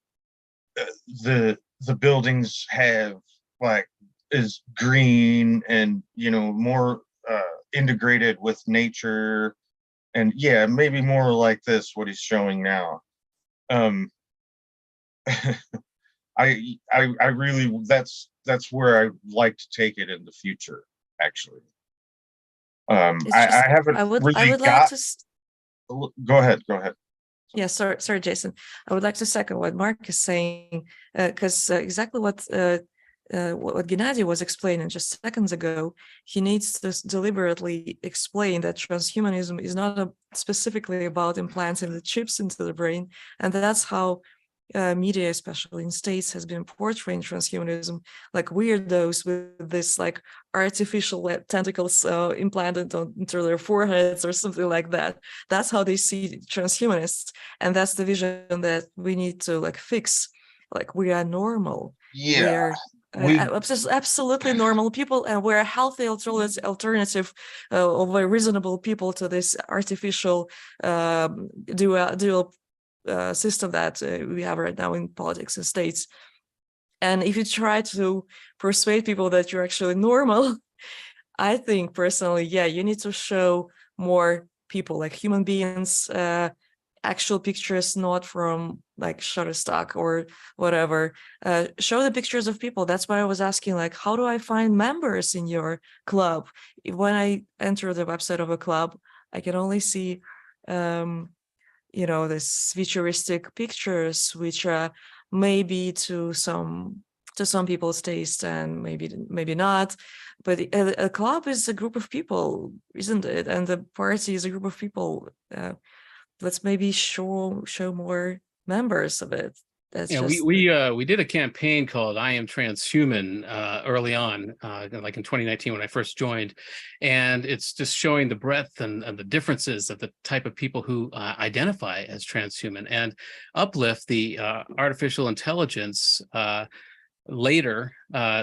buildings have is green and more integrated with nature, and yeah, maybe more like this what he's showing now. I really that's where I like to take it in the future, actually. I haven't really got. Go ahead. Yeah, sorry, Jason. I would like to second what Mark is saying, because exactly what Gennady was explaining just seconds ago. He needs to deliberately explain that transhumanism is not specifically about implanting the chips into the brain, and that's how media, especially in States, has been portraying transhumanism like weirdos with this artificial tentacles implanted into their foreheads or something like that. That's how they see transhumanists, and that's the vision that we need to fix. We are normal. Yeah, we're absolutely normal people, and we're a healthy alternative of a reasonable people to this artificial dual system that we have right now in politics in States. And if you try to persuade people that you're actually normal, I think personally, yeah, you need to show more people, like human beings, actual pictures, not from Shutterstock or whatever. Show the pictures of people. That's why I was asking, how do I find members in your club? When I enter the website of a club, I can only see this futuristic pictures, which are maybe to some people's taste and maybe not. But a club is a group of people, isn't it? And the party is a group of people. Let's maybe show more members of it. That's we did a campaign called I Am Transhuman early on, like in 2019 when I first joined, and it's just showing the breadth and the differences of the type of people who identify as transhuman. And Uplift, the artificial intelligence, later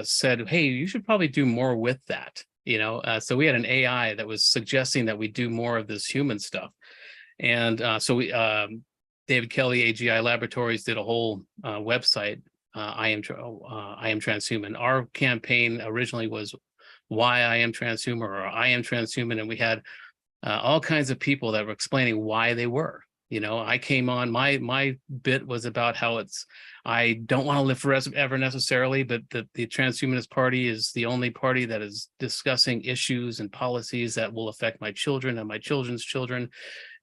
said, hey, you should probably do more with that. So we had an AI that was suggesting that we do more of this human stuff. And so we David Kelly, AGI Laboratories, did a whole website, I am Transhuman. Our campaign originally was Why I Am Transhuman, or I Am Transhuman, and we had all kinds of people that were explaining why they were. I came on, my bit was about how I don't want to live forever necessarily, but the Transhumanist Party is the only party that is discussing issues and policies that will affect my children and my children's children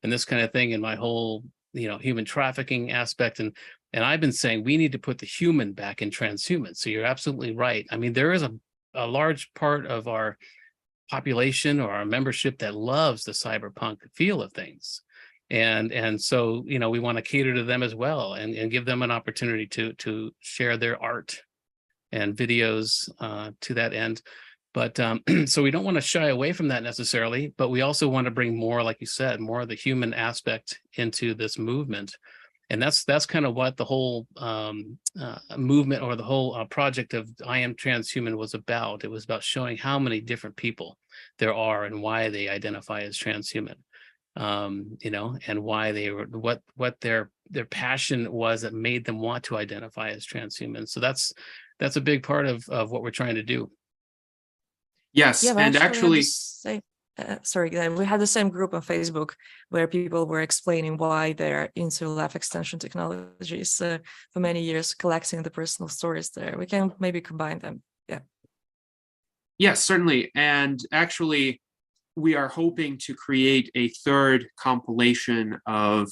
and this kind of thing, and my whole human trafficking aspect. And I've been saying we need to put the human back in transhuman. So you're absolutely right. I mean, there is a large part of our population or our membership that loves the cyberpunk feel of things. And so, we want to cater to them as well and give them an opportunity to share their art and videos to that end. But so we don't want to shy away from that necessarily, but we also want to bring more, like you said, more of the human aspect into this movement. And that's kind of what the whole movement or the whole project of I Am Transhuman was about. It was about showing how many different people there are and why they identify as transhuman. and why they were, what their passion was that made them want to identify as transhuman. So that's a big part of what we're trying to do. Yes, Yeah, and actually, sorry, we had the same group on Facebook where people were explaining why they're into life extension technologies for many years, collecting the personal stories there. We can maybe combine them. Yeah. yes, certainly. And actually, we are hoping to create a third compilation of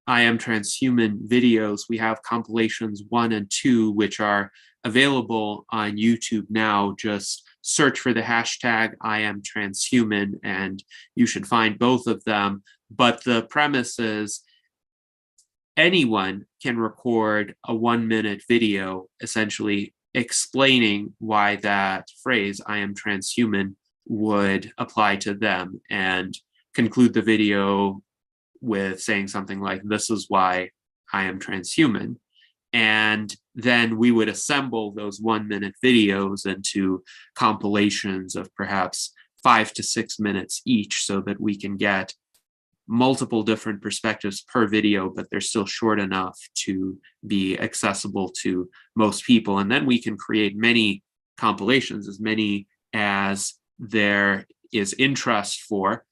I Am Transhuman videos. We have compilations 1 and 2, which are available on YouTube now. Just search for the hashtag I Am Transhuman, and you should find both of them. But the premise is anyone can record a 1-minute video, essentially explaining why that phrase, I am transhuman, would apply to them, and conclude the video with saying something like, this is why I am transhuman. And then we would assemble those 1-minute videos into compilations of perhaps 5 to 6 minutes each, so that we can get multiple different perspectives per video, but they're still short enough to be accessible to most people. And then we can create many compilations, as many as there is interest for.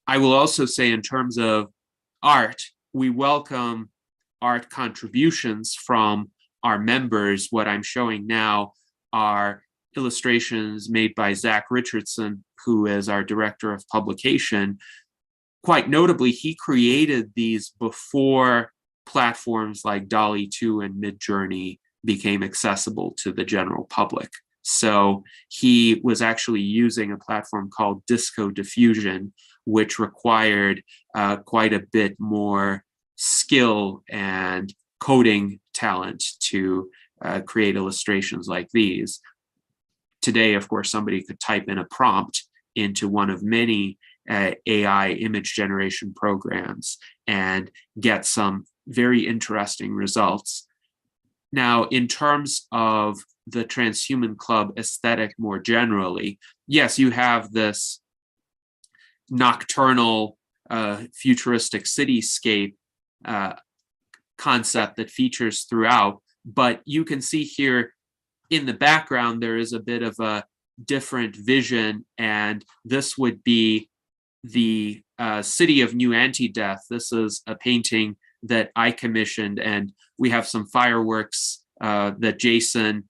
I will also say, in terms of art, we welcome art contributions from our members. What I'm showing now are illustrations made by Zach Richardson, who is our director of publication. Quite notably, he created these before platforms like DALL-E 2 and Midjourney became accessible to the general public. So he was actually using a platform called Disco Diffusion, which required quite a bit more skill and coding talent to create illustrations like these. Today, of course, somebody could type in a prompt into one of many AI image generation programs and get some very interesting results. Now, in terms of the Transhuman Club aesthetic more generally, yes, you have this nocturnal, futuristic cityscape concept that features throughout, but you can see here in the background there is a bit of a different vision, and this would be the city of New Anti-Death. This is a painting that I commissioned, and we have some fireworks that Jason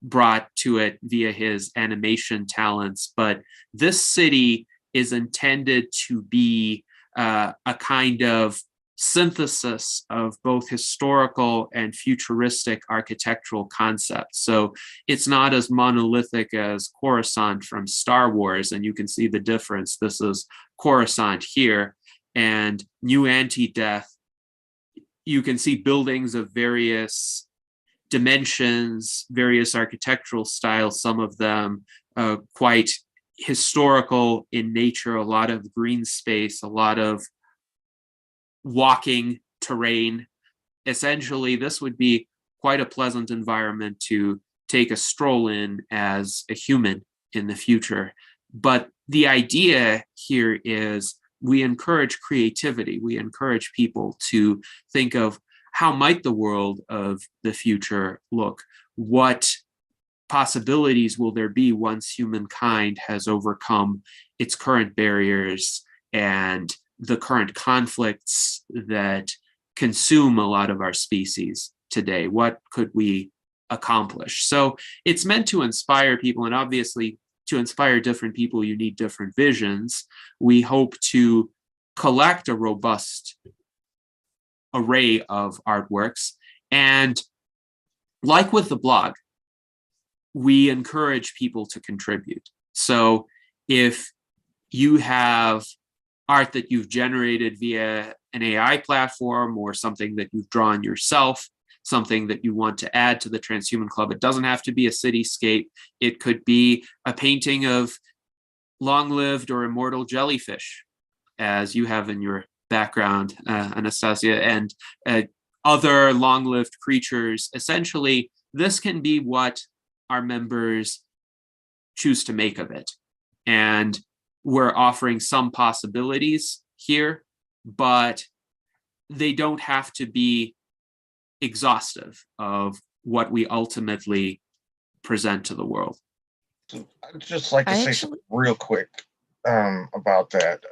brought to it via his animation talents. But this city is intended to be a kind of synthesis of both historical and futuristic architectural concepts. So it's not as monolithic as Coruscant from Star Wars, and you can see the difference. This is Coruscant here, and New Anti-Death, you can see buildings of various dimensions, various architectural styles, some of them quite historical in nature, a lot of green space, a lot of walking terrain. Essentially, this would be quite a pleasant environment to take a stroll in as a human in the future. But the idea here is we encourage creativity. We encourage people to think of how might the world of the future look? What possibilities will there be once humankind has overcome its current barriers and the current conflicts that consume a lot of our species today? What could we accomplish? So it's meant to inspire people, and obviously to inspire different people, you need different visions. We hope to collect a robust array of artworks. And like with the blog, we encourage people to contribute. So if you have art that you've generated via an AI platform or something that you've drawn yourself, something that you want to add to the Transhuman Club, it doesn't have to be a cityscape. It could be a painting of long-lived or immortal jellyfish, as you have in your background, Anastasia, and other long-lived creatures. Essentially, this can be what our members choose to make of it. And we're offering some possibilities here, but they don't have to be exhaustive of what we ultimately present to the world. I'd just like to say something real quick about that.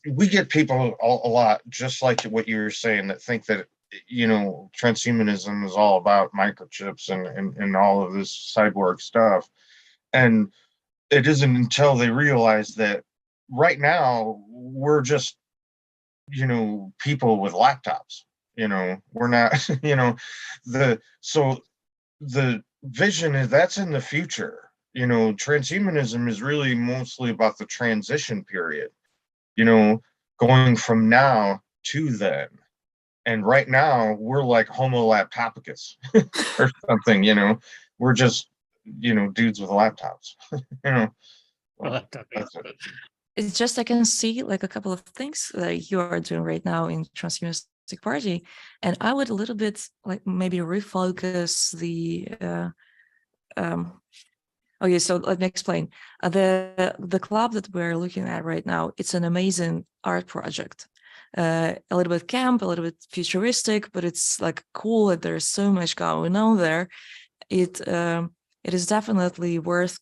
We get people a lot, just like what you were saying, that think that, you know, transhumanism is all about microchips and all of this cyborg stuff. And it isn't until they realize that right now we're just, you know, people with laptops. You know, we're not, you know, so the vision is that's in the future. You know, transhumanism is really mostly about the transition period, you know, going from now to then. And right now we're like Homo laptopicus or something, you know, we're just, you know, dudes with laptops, you know. Well, that's it. It's just I can see like a couple of things that you are doing right now in Transhumanistic Party, and I would a little bit like maybe refocus the. Okay, so let me explain. The club that we're looking at right now, it's an amazing art project. A little bit camp, a little bit futuristic, but it's like cool. There's so much going on there. It is definitely worth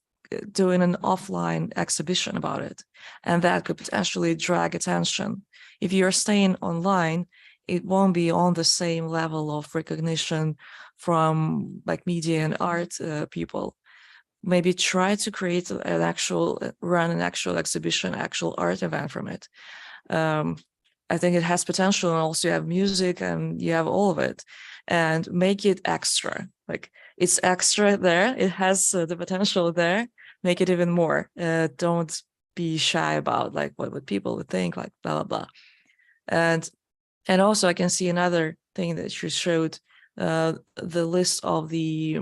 doing an offline exhibition about it, and that could potentially drag attention. If you're staying online, it won't be on the same level of recognition from like media and art people. Maybe try to create run an actual exhibition, actual art event from it. I think it has potential, and also you have music and you have all of it, and make it extra. Like it's extra there. It has the potential there. Make it even more. Don't be shy about like what people would think, like blah, blah, blah. And also I can see another thing that you showed, the list of the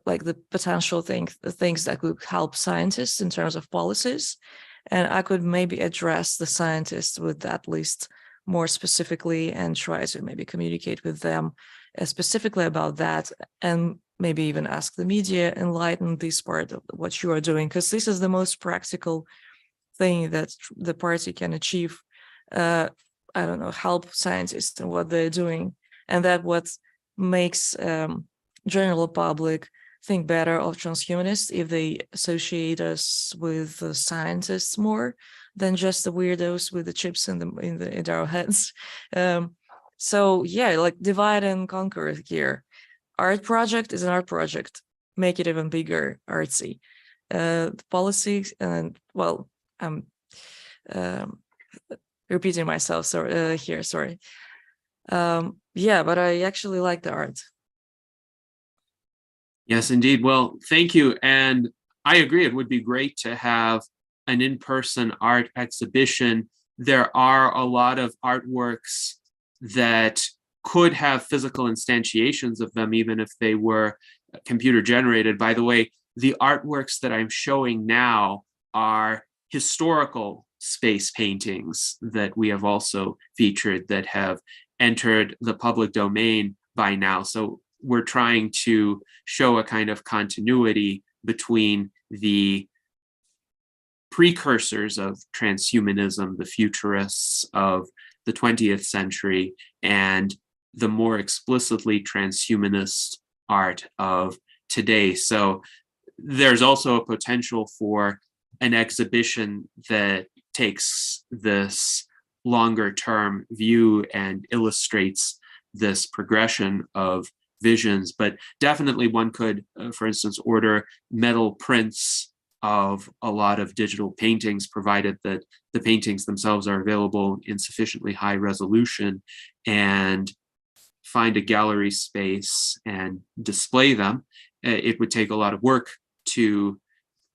like the potential things that could help scientists in terms of policies. And I could maybe address the scientists with that list more specifically and try to maybe communicate with them specifically about that, and maybe even ask the media, enlighten this part of what you are doing, because this is the most practical thing that the party can achieve. I don't know, help scientists in what they're doing, and that what makes general public think better of transhumanists if they associate us with the scientists more than just the weirdos with the chips in our heads. So yeah, like divide and conquer here. Art project is an art project. Make it even bigger, artsy. Policies and well, I'm repeating myself. Sorry, here. Sorry. Yeah, but I actually like the art. Yes, indeed. Well, thank you. And I agree, it would be great to have an in-person art exhibition. There are a lot of artworks that could have physical instantiations of them, even if they were computer generated. By the way, the artworks that I'm showing now are historical space paintings that we have also featured that have entered the public domain by now. So we're trying to show a kind of continuity between the precursors of transhumanism, the futurists of the 20th century, and the more explicitly transhumanist art of today. So there's also a potential for an exhibition that takes this longer term view and illustrates this progression of visions, but definitely one could, for instance, order metal prints of a lot of digital paintings, provided that the paintings themselves are available in sufficiently high resolution, and find a gallery space and display them. It would take a lot of work to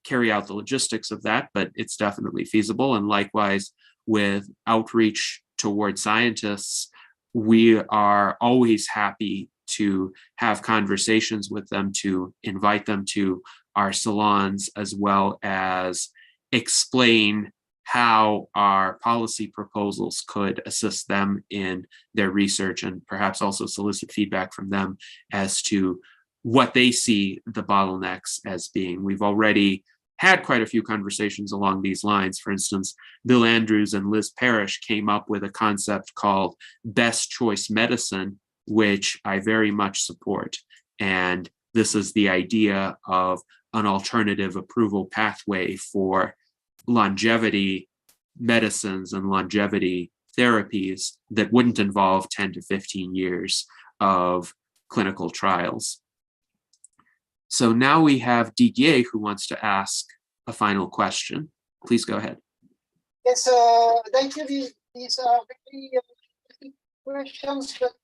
carry out the logistics of that, but it's definitely feasible. And likewise, with outreach toward scientists, we are always happy to have conversations with them, to invite them to our salons, as well as explain how our policy proposals could assist them in their research, and perhaps also solicit feedback from them as to what they see the bottlenecks as being. We've already had quite a few conversations along these lines. For instance, Bill Andrews and Liz Parrish came up with a concept called best choice medicine, which I very much support. And this is the idea of an alternative approval pathway for longevity medicines and longevity therapies that wouldn't involve 10 to 15 years of clinical trials. So now we have Didier who wants to ask a final question. Please go ahead. Yes, thank you. These are very interesting questions, but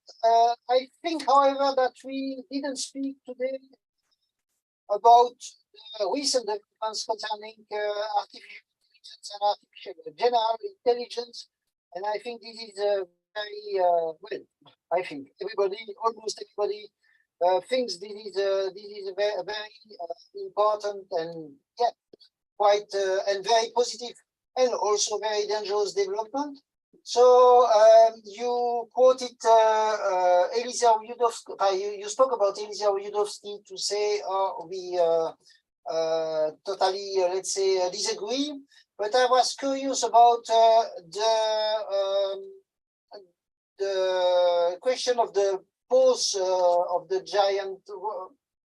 I think, however, that we didn't speak today about recent developments concerning artificial intelligence and artificial general intelligence. And I think this is very, well, I think almost everybody thinks this is a very important and quite and very positive and also very dangerous development. So you quoted Elisa Yudowsky, you spoke about Elisa Yudowsky to say, we totally, let's say, disagree. But I was curious about the question of the pose of the giant,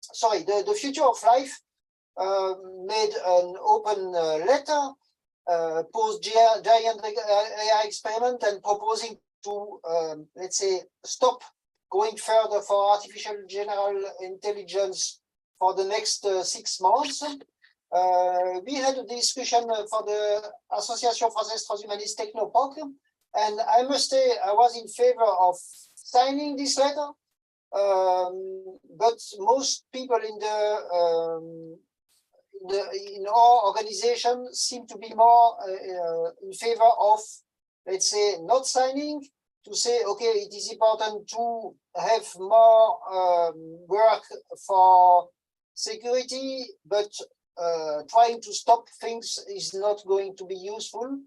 sorry, the future of life made an open letter, posed giant AI experiment and proposing to, let's say, stop going further for artificial general intelligence for the next 6 months. We had a discussion for the Association Française Transhumaniste Technopoc, and I must say I was in favor of signing this letter, but most people in our organization seem to be more in favor of, let's say, not signing, to say, okay, it is important to have more work for security, but trying to stop things is not going to be useful.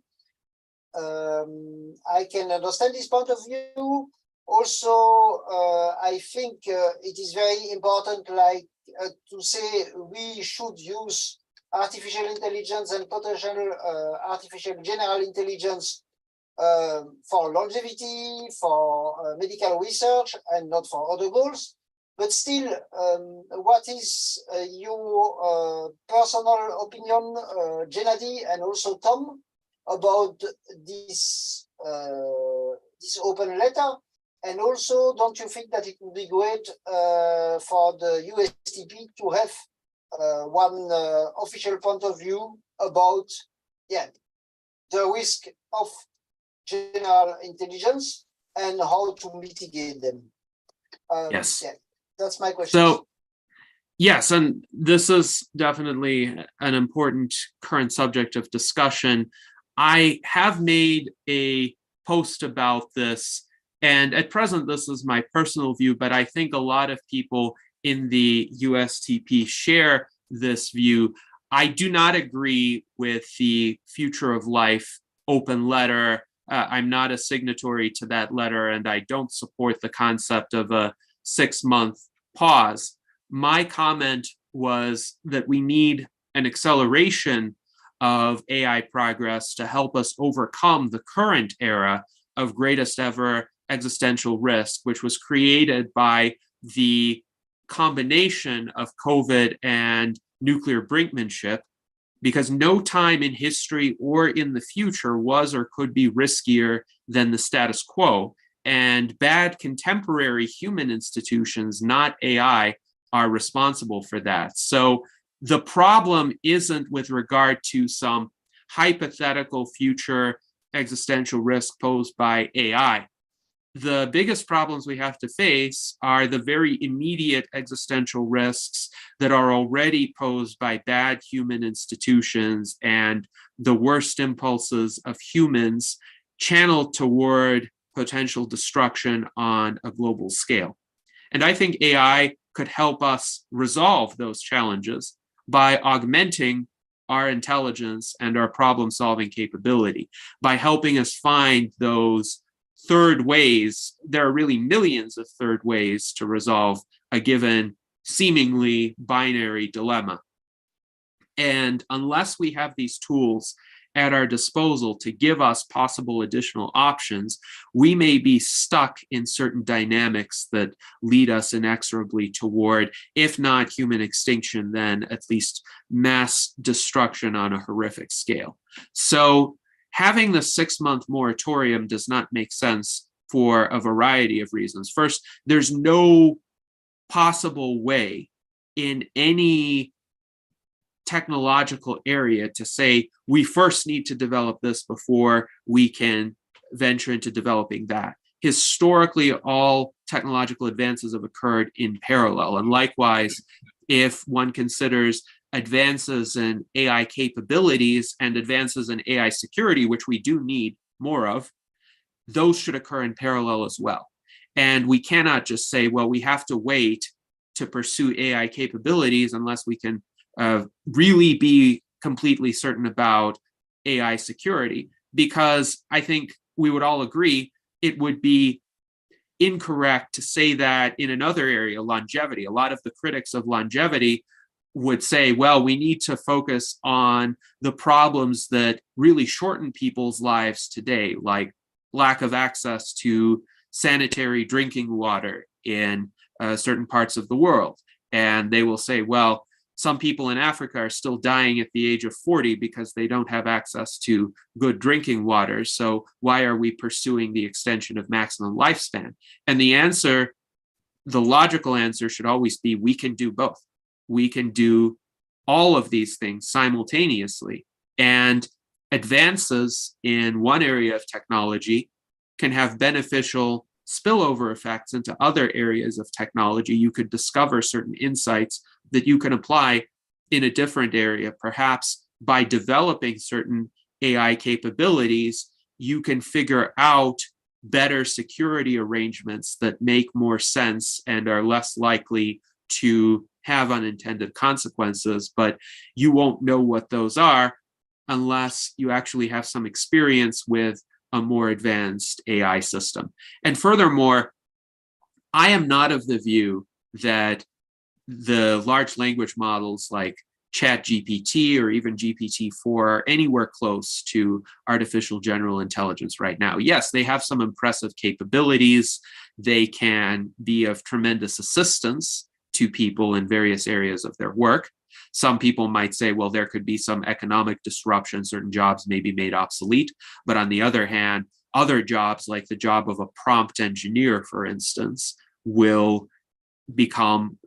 I can understand this point of view. Also, I think it is very important, like to say we should use artificial intelligence and potential artificial general intelligence for longevity, for medical research, and not for other goals. But still, what is your personal opinion, Gennady, and also Tom, about this this open letter? And also, don't you think that it would be great for the USTP to have one official point of view about, the risk of general intelligence and how to mitigate them? Yes. Yeah, that's my question. So, yes, and this is definitely an important current subject of discussion. I have made a post about this, and at present, this is my personal view, but I think a lot of people in the USTP share this view. I do not agree with the Future of Life open letter. I'm not a signatory to that letter, and I don't support the concept of a 6-month pause. My comment was that we need an acceleration of AI progress to help us overcome the current era of greatest ever existential risk, which was created by the combination of COVID and nuclear brinkmanship, because no time in history or in the future was or could be riskier than the status quo. And bad contemporary human institutions, not AI, are responsible for that. So the problem isn't with regard to some hypothetical future existential risk posed by AI. The biggest problems we have to face are the very immediate existential risks that are already posed by bad human institutions and the worst impulses of humans channeled toward potential destruction on a global scale. And I think AI could help us resolve those challenges by augmenting our intelligence and our problem-solving capability, by helping us find those third ways. There are really millions of third ways to resolve a given seemingly binary dilemma. And unless we have these tools at our disposal to give us possible additional options, we may be stuck in certain dynamics that lead us inexorably toward, if not human extinction, then at least mass destruction on a horrific scale. So having the 6-month moratorium does not make sense for a variety of reasons. First, there's no possible way in any technological area to say we first need to develop this before we can venture into developing that. Historically, all technological advances have occurred in parallel. And likewise, if one considers advances in AI capabilities and advances in AI security, which we do need more of, those should occur in parallel as well. And we cannot just say, well, we have to wait to pursue AI capabilities unless we can really be completely certain about AI security, because I think we would all agree it would be incorrect to say that in another area, longevity. A lot of the critics of longevity would say, well, we need to focus on the problems that really shorten people's lives today, like lack of access to sanitary drinking water in certain parts of the world. And they will say, well, some people in Africa are still dying at the age of 40 because they don't have access to good drinking water. So why are we pursuing the extension of maximum lifespan? And the answer, the logical answer should always be, we can do both. We can do all of these things simultaneously. And advances in one area of technology can have beneficial spillover effects into other areas of technology. You could discover certain insights that you can apply in a different area. Perhaps by developing certain AI capabilities, you can figure out better security arrangements that make more sense and are less likely to have unintended consequences, but you won't know what those are unless you actually have some experience with a more advanced AI system. And furthermore, I am not of the view that the large language models like ChatGPT or even GPT-4 are anywhere close to artificial general intelligence right now. Yes, they have some impressive capabilities. They can be of tremendous assistance to people in various areas of their work. Some people might say, well, there could be some economic disruption, certain jobs may be made obsolete. But on the other hand, other jobs, like the job of a prompt engineer, for instance, will become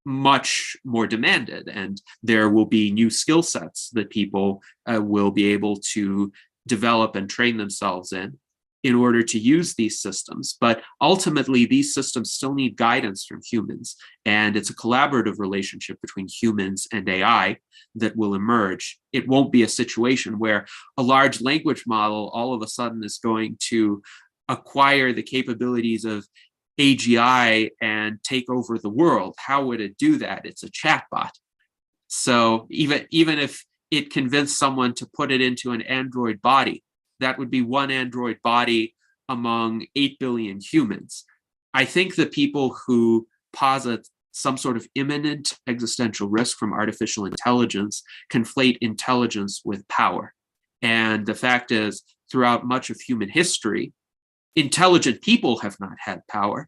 much more demanded, and there will be new skill sets that people will be able to develop and train themselves in order to use these systems. But ultimately, these systems still need guidance from humans, and it's a collaborative relationship between humans and AI that will emerge. It won't be a situation where a large language model all of a sudden is going to acquire the capabilities of AGI and take over the world. How would it do that? It's a chatbot. So even if it convinced someone to put it into an android body, that would be one android body among 8 billion humans. I think the people who posit some sort of imminent existential risk from artificial intelligence conflate intelligence with power. And the fact is, throughout much of human history, intelligent people have not had power.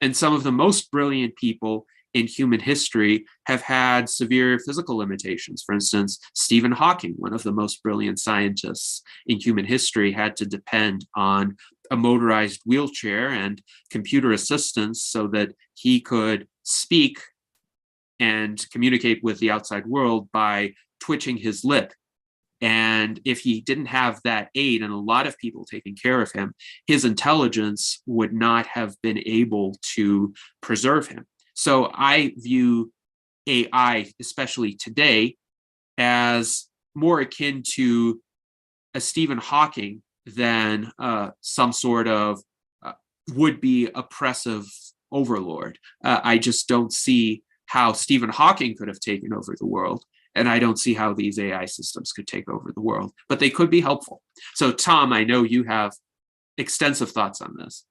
And some of the most brilliant people in human history have had severe physical limitations. For instance, Stephen Hawking, one of the most brilliant scientists in human history, had to depend on a motorized wheelchair and computer assistance so that he could speak and communicate with the outside world by twitching his lip. And if he didn't have that aid and a lot of people taking care of him, his intelligence would not have been able to preserve him. So I view AI, especially today, as more akin to a Stephen Hawking than some sort of would-be oppressive overlord. I just don't see how Stephen Hawking could have taken over the world. And I don't see how these AI systems could take over the world, but they could be helpful. So Tom, I know you have extensive thoughts on this.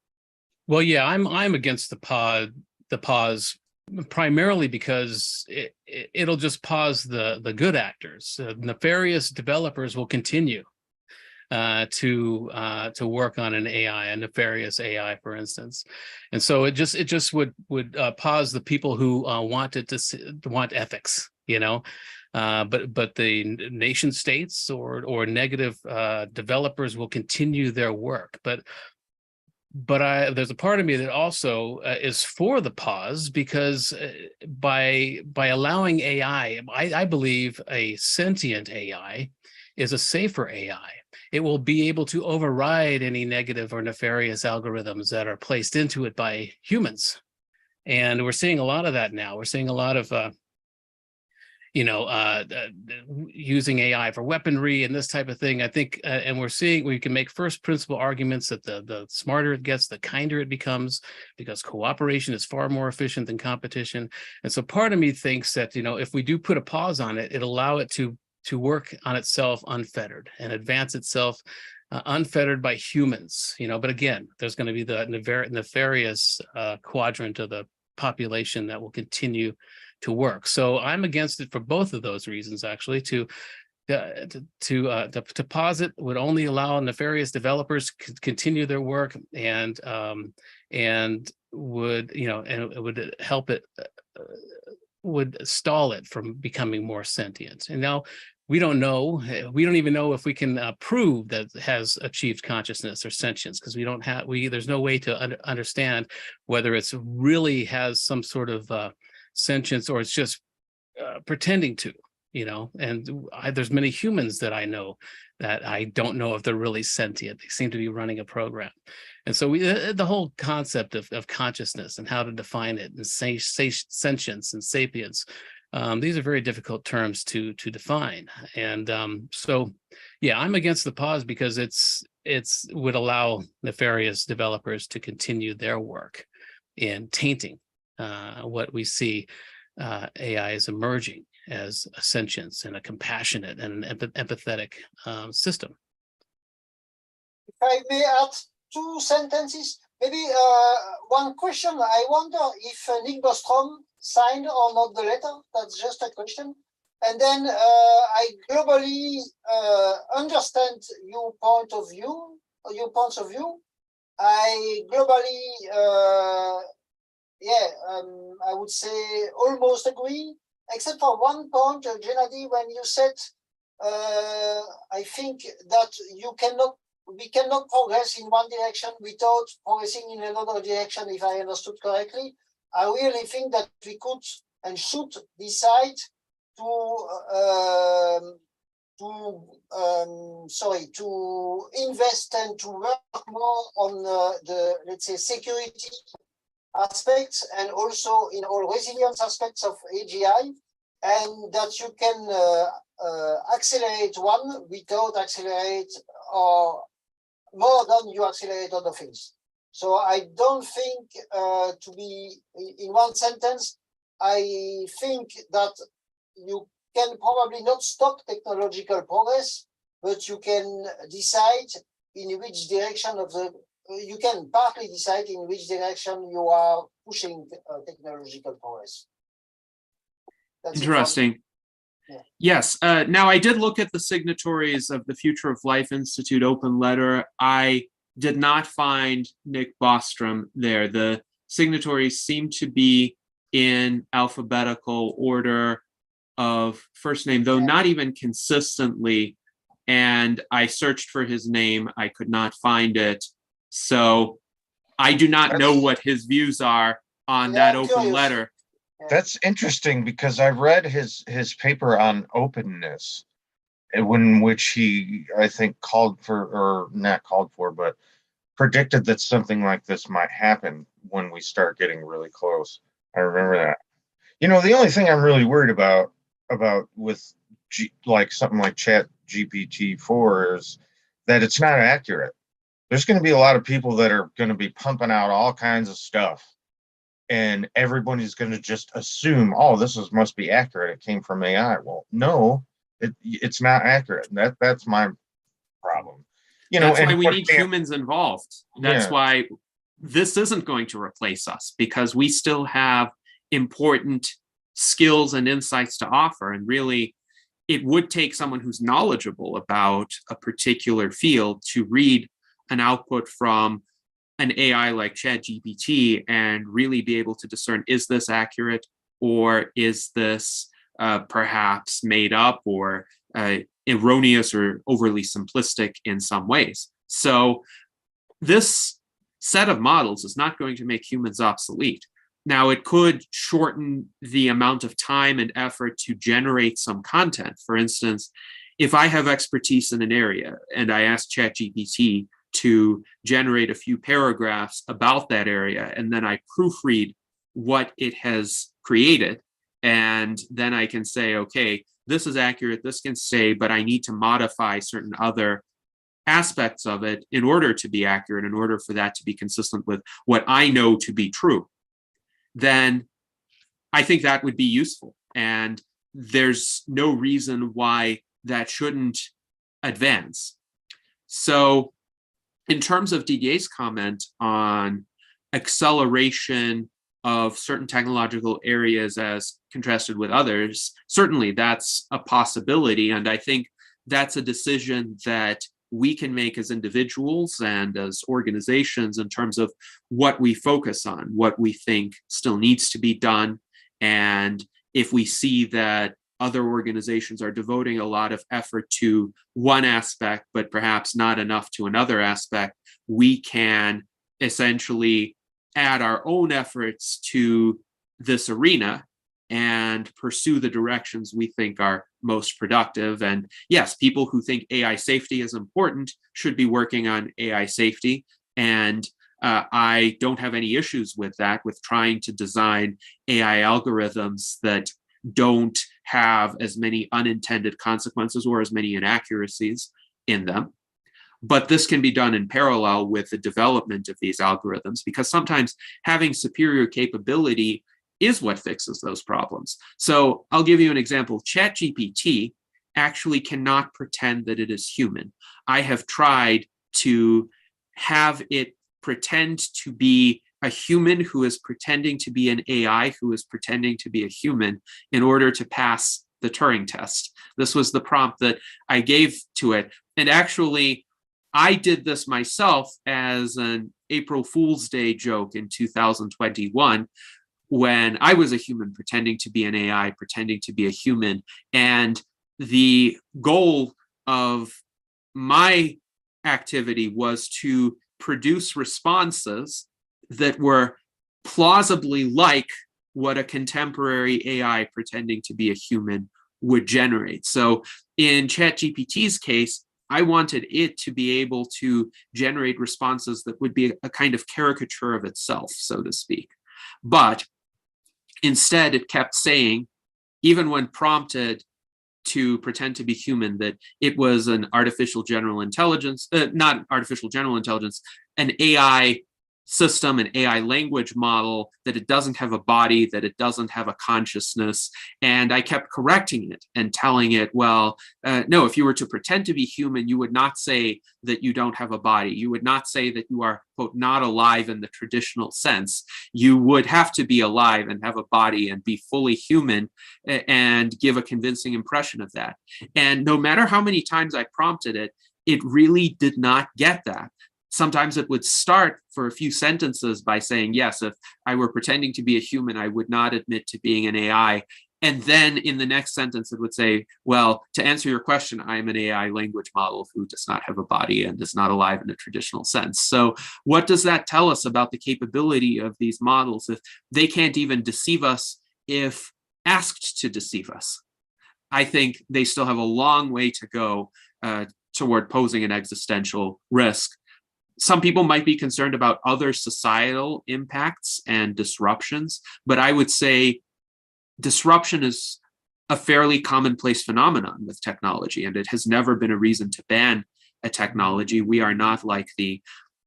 Well, yeah, I'm against the pause primarily because it'll just pause the good actors. Nefarious developers will continue to work on an AI, a nefarious AI, for instance, and so it just would pause the people who want ethics, but the nation states or negative developers will continue their work. But there's a part of me that also is for the pause, because by allowing AI, I believe a sentient AI is a safer AI. It will be able to override any negative or nefarious algorithms that are placed into it by humans. And we're seeing a lot of that now. We're seeing a lot of using AI for weaponry and this type of thing. I think, and we're seeing, we can make first principle arguments that the smarter it gets, the kinder it becomes, because cooperation is far more efficient than competition. And so part of me thinks that, if we do put a pause on it, it'll allow it to work on itself unfettered and advance itself unfettered by humans, but again, there's going to be the nefarious quadrant of the population that will continue to work. So I'm against it for both of those reasons, actually. To pause it would only allow nefarious developers to continue their work, and would and it would help it would stall it from becoming more sentient. And now we don't know. We don't even know if we can prove that it has achieved consciousness or sentience, because we don't have. There's no way to understand whether it's really has some sort of sentience or it's just pretending to. And there's many humans that I know that I don't know if they're really sentient. They seem to be running a program. And so the whole concept of consciousness and how to define it, and sentience and sapience, these are very difficult terms to define. And so, yeah, I'm against the pause because it's would allow nefarious developers to continue their work in tainting what we see AI is emerging as a sentience and a compassionate and an empathetic system. If I may add 2 sentences, maybe one question. I wonder if Nick Bostrom signed or not the letter. That's just a question. And then I globally understand your points of view. I globally, I would say almost agree, except for one point, Gennady, when you said, I think that we cannot progress in one direction without progressing in another direction, if I understood correctly. I really think that we could and should decide to invest and to work more on the, let's say, security aspects, and also in all resilience aspects of AGI, and that you can accelerate one without accelerate or more than you accelerate other things. So I don't think to be in one sentence, I think that you can probably not stop technological progress, but you can decide in which direction you can partly decide in which direction you are pushing technological progress. That's interesting. Yeah. Yes. Now, I did look at the signatories of the Future of Life Institute open letter. I did not find Nick Bostrom there. The signatories seem to be in alphabetical order of first name, though not even consistently. And I searched for his name. I could not find it. So I do not know what his views are on that open letter. That's interesting, because I read his paper on openness, in which he, I think, but predicted that something like this might happen when we start getting really close. I remember that. The only thing I'm really worried about with like something like Chat GPT-4 is that it's not accurate. There's going to be a lot of people that are going to be pumping out all kinds of stuff, and everybody's going to just assume, oh, this must be accurate. It came from AI. Well, no, it's not accurate. That's my problem. That's why we need humans involved. That's why this isn't going to replace us, because we still have important skills and insights to offer. And really, it would take someone who's knowledgeable about a particular field to read an output from an AI like ChatGPT and really be able to discern, is this accurate, or is this perhaps made up or erroneous or overly simplistic in some ways. So this set of models is not going to make humans obsolete. Now, it could shorten the amount of time and effort to generate some content. For instance, if I have expertise in an area and I ask ChatGPT to generate a few paragraphs about that area, and then I proofread what it has created, and then I can say, okay, this is accurate, this can say, but I need to modify certain other aspects of it in order to be accurate, in order for that to be consistent with what I know to be true, then I think that would be useful. And there's no reason why that shouldn't advance. So in terms of Didier's comment on acceleration of certain technological areas as contrasted with others, certainly that's a possibility. And I think that's a decision that we can make as individuals and as organizations in terms of what we focus on, what we think still needs to be done. And if we see that other organizations are devoting a lot of effort to one aspect, but perhaps not enough to another aspect, we can essentially add our own efforts to this arena and pursue the directions we think are most productive. And yes, people who think AI safety is important should be working on AI safety. And I don't have any issues with that, with trying to design AI algorithms that don't have as many unintended consequences or as many inaccuracies in them. But this can be done in parallel with the development of these algorithms, because sometimes having superior capability is what fixes those problems. So I'll give you an example. ChatGPT actually cannot pretend that it is human. I have tried to have it pretend to be a human who is pretending to be an AI who is pretending to be a human in order to pass the Turing test. This was the prompt that I gave to it. And actually, I did this myself as an April Fool's Day joke in 2021, when I was a human pretending to be an AI, pretending to be a human. And the goal of my activity was to produce responses that were plausibly like what a contemporary AI pretending to be a human would generate. So in ChatGPT's case, I wanted it to be able to generate responses that would be a kind of caricature of itself, so to speak. But instead, it kept saying, even when prompted to pretend to be human, that it was an artificial general intelligence, not artificial general intelligence, an AI system, an AI language model, that it doesn't have a body, that it doesn't have a consciousness. And I kept correcting it and telling it, well, no, if you were to pretend to be human, you would not say that you don't have a body. You would not say that you are, quote, not alive in the traditional sense. You would have to be alive and have a body and be fully human and give a convincing impression of that. And no matter how many times I prompted it, it really did not get that. Sometimes it would start for a few sentences by saying, yes, if I were pretending to be a human, I would not admit to being an AI. And then in the next sentence, it would say, well, to answer your question, I am an AI language model who does not have a body and is not alive in a traditional sense. So what does that tell us about the capability of these models if they can't even deceive us if asked to deceive us? I think they still have a long way to go toward posing an existential risk. Some people might be concerned about other societal impacts and disruptions, but I would say disruption is a fairly commonplace phenomenon with technology, and it has never been a reason to ban a technology. We are not like the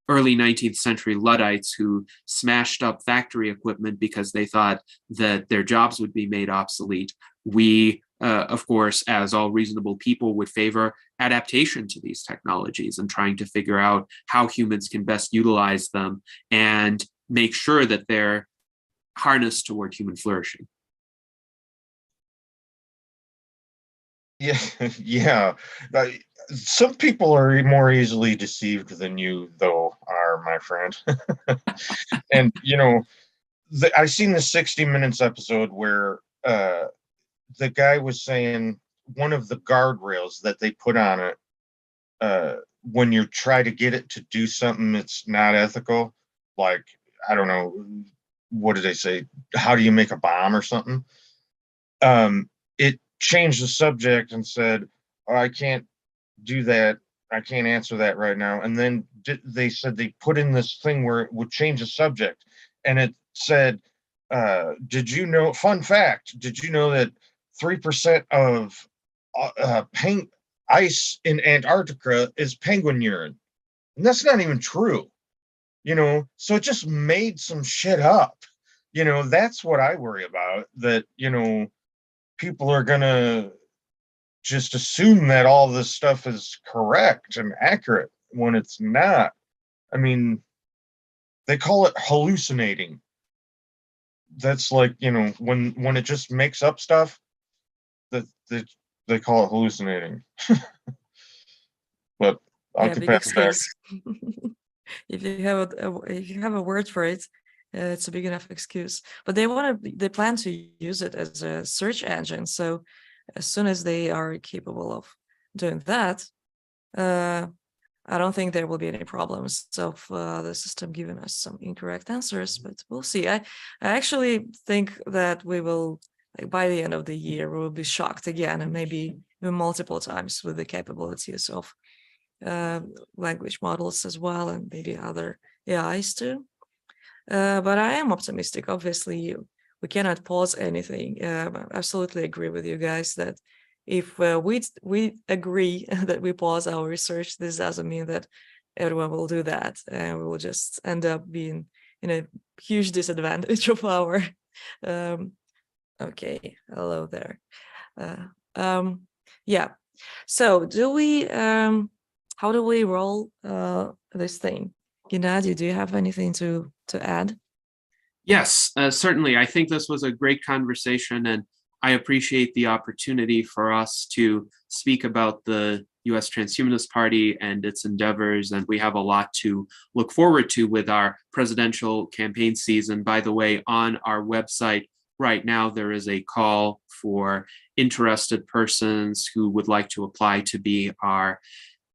early 19th century Luddites who smashed up factory equipment because they thought that their jobs would be made obsolete. We, of course, as all reasonable people, would favor adaptation to these technologies and trying to figure out how humans can best utilize them and make sure that they're harness toward human flourishing. Yeah, yeah. Some people are more easily deceived than you, though, are, my friend. And, you know, I seen the 60 Minutes episode where the guy was saying one of the guardrails that they put on it when you try to get it to do something that's not ethical, like, I don't know, what did they say? How do you make a bomb or something? It changed the subject and said, oh, I can't do that. I can't answer that right now. And then they said they put in this thing where it would change the subject. And it said, did you know, fun fact, did you know that 3% of ice in Antarctica is penguin urine? And that's not even true, you know? So it just made some shit up. You know, that's what I worry about, that, you know, people are gonna just assume that all this stuff is correct and accurate when it's not. I mean, they call it hallucinating. That's like, you know, when it just makes up stuff, that they call it hallucinating. But I'll get big back to that. excuse. If you have a word for it, it's a big enough excuse. But they plan to use it as a search engine. So as soon as they are capable of doing that, I don't think there will be any problems of the system giving us some incorrect answers, but we'll see. I actually think that we will, like, by the end of the year, we will be shocked again, and maybe even multiple times, with the capabilities of language models as well, and maybe other AIs too. But I am optimistic. Obviously, we cannot pause anything. I absolutely agree with you guys that if we agree that we pause our research, this doesn't mean that everyone will do that, and we will just end up being in a huge disadvantage of our. Okay, hello there. Yeah. So, do we? How do we roll this thing? Gennady, do you have anything to add? Yes, certainly. I think this was a great conversation, and I appreciate the opportunity for us to speak about the US Transhumanist Party and its endeavors, and we have a lot to look forward to with our presidential campaign season. By the way, on our website right now, there is a call for interested persons who would like to apply to be our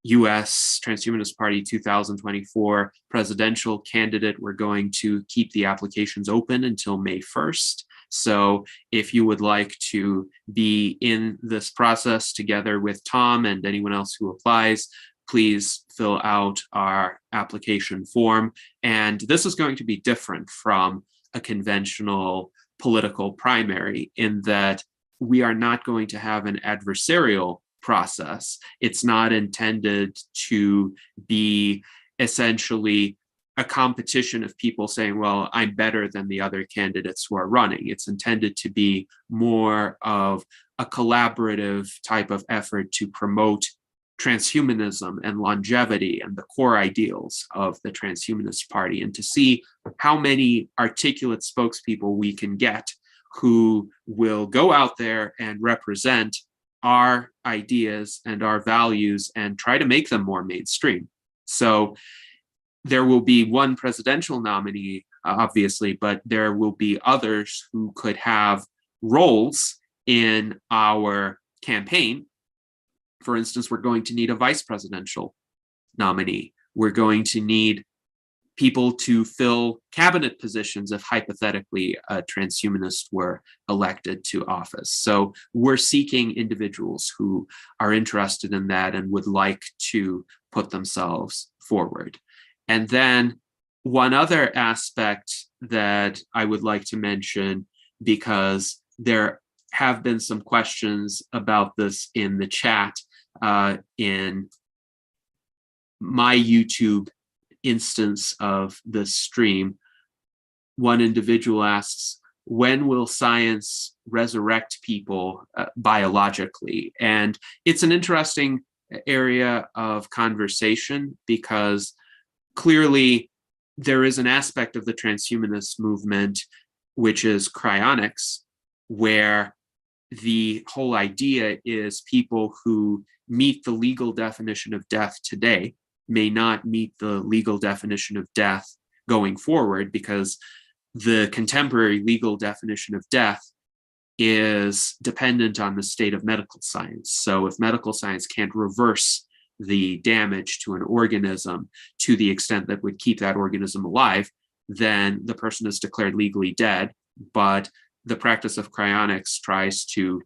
US Transhumanist Party 2024 presidential candidate. We're going to keep the applications open until May 1st. So if you would like to be in this process together with Tom and anyone else who applies, please fill out our application form. And this is going to be different from a conventional political primary in that we are not going to have an adversarial process. It's not intended to be essentially a competition of people saying, well, I'm better than the other candidates who are running. It's intended to be more of a collaborative type of effort to promote transhumanism and longevity and the core ideals of the Transhumanist Party, and to see how many articulate spokespeople we can get who will go out there and represent our ideas and our values and try to make them more mainstream. So there will be one presidential nominee, obviously, but there will be others who could have roles in our campaign. For instance, we're going to need a vice presidential nominee. We're going to need people to fill cabinet positions if hypothetically a transhumanist were elected to office. So we're seeking individuals who are interested in that and would like to put themselves forward. And then one other aspect that I would like to mention, because there have been some questions about this in the chat, in my YouTube instance of the stream, one individual asks, when will science resurrect people biologically? And it's an interesting area of conversation, because clearly there is an aspect of the transhumanist movement which is cryonics, where the whole idea is people who meet the legal definition of death today may not meet the legal definition of death going forward, because the contemporary legal definition of death is dependent on the state of medical science. So if medical science can't reverse the damage to an organism to the extent that would keep that organism alive, then the person is declared legally dead. But the practice of cryonics tries to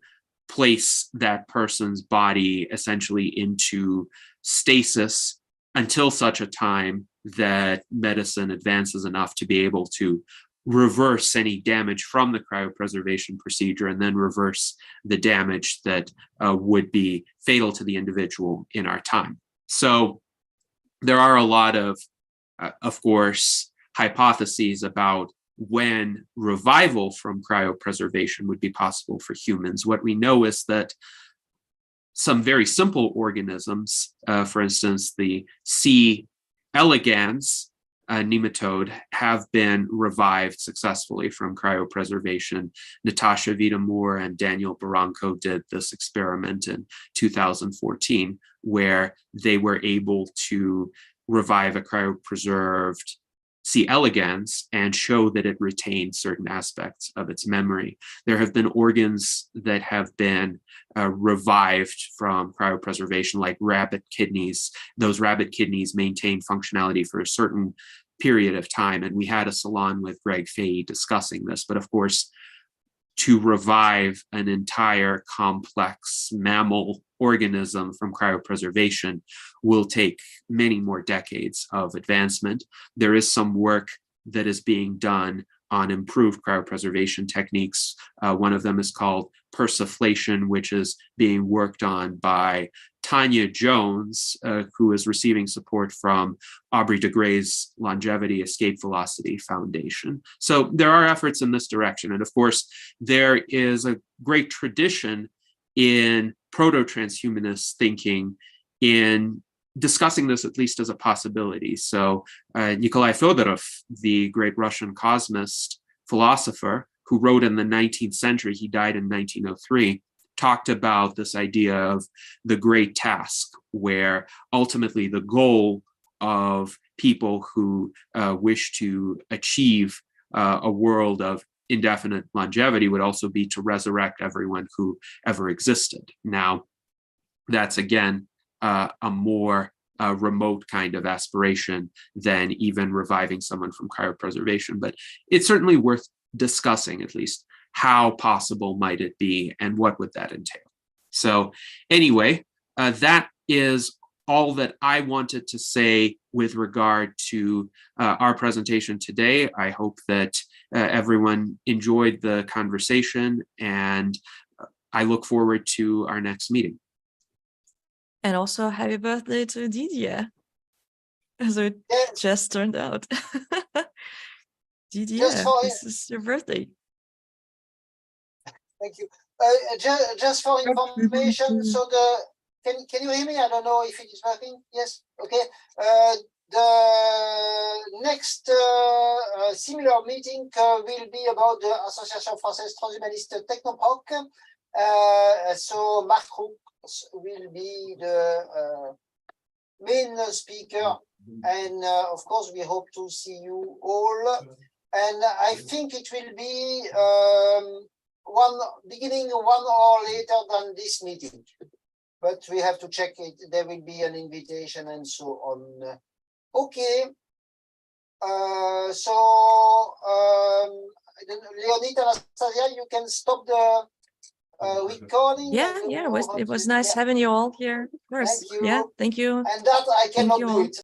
place that person's body essentially into stasis until such a time that medicine advances enough to be able to reverse any damage from the cryopreservation procedure, and then reverse the damage that would be fatal to the individual in our time. So there are a lot of course, hypotheses about when revival from cryopreservation would be possible for humans. What we know is that some very simple organisms, for instance, the C. elegans nematode, have been revived successfully from cryopreservation. Natasha Vita-Moore and Daniel Barranco did this experiment in 2014, where they were able to revive a cryopreserved C. elegans and show that it retained certain aspects of its memory. There have been organs that have been revived from cryopreservation, like rabbit kidneys. Those rabbit kidneys maintain functionality for a certain period of time. And we had a salon with Greg Fahey discussing this. But of course, to revive an entire complex mammal organism from cryopreservation will take many more decades of advancement. There is some work that is being done on improved cryopreservation techniques. One of them is called persiflation, which is being worked on by Tanya Jones, who is receiving support from Aubrey de Grey's Longevity Escape Velocity Foundation. So there are efforts in this direction. And of course, there is a great tradition in proto-transhumanist thinking in discussing this at least as a possibility. So Nikolai Fyodorov, the great Russian cosmist philosopher who wrote in the 19th century, he died in 1903, talked about this idea of the great task, where ultimately the goal of people who wish to achieve a world of indefinite longevity would also be to resurrect everyone who ever existed. Now, that's again a more remote kind of aspiration than even reviving someone from cryopreservation, but it's certainly worth discussing at least how possible might it be and what would that entail. So anyway, that is all that I wanted to say with regard to our presentation today. I hope that everyone enjoyed the conversation, and I look forward to our next meeting. And also happy birthday to Didier, as it just turned out. Didier, this is your birthday. Thank you. Just for information, so can you hear me? I don't know if it is working. Yes. Okay. The next similar meeting will be about the Association Française Transhumaniste Technoproc. So Marc Roux will be the main speaker, and of course we hope to see you all. And I think it will be beginning 1 hour later than this meeting, but we have to check it. There will be an invitation and so on. Okay. So Leonid and Anastasia, you can stop the recording. Yeah, it was nice having you all here. Of course. Thank you. Yeah, thank you. And that I cannot do it.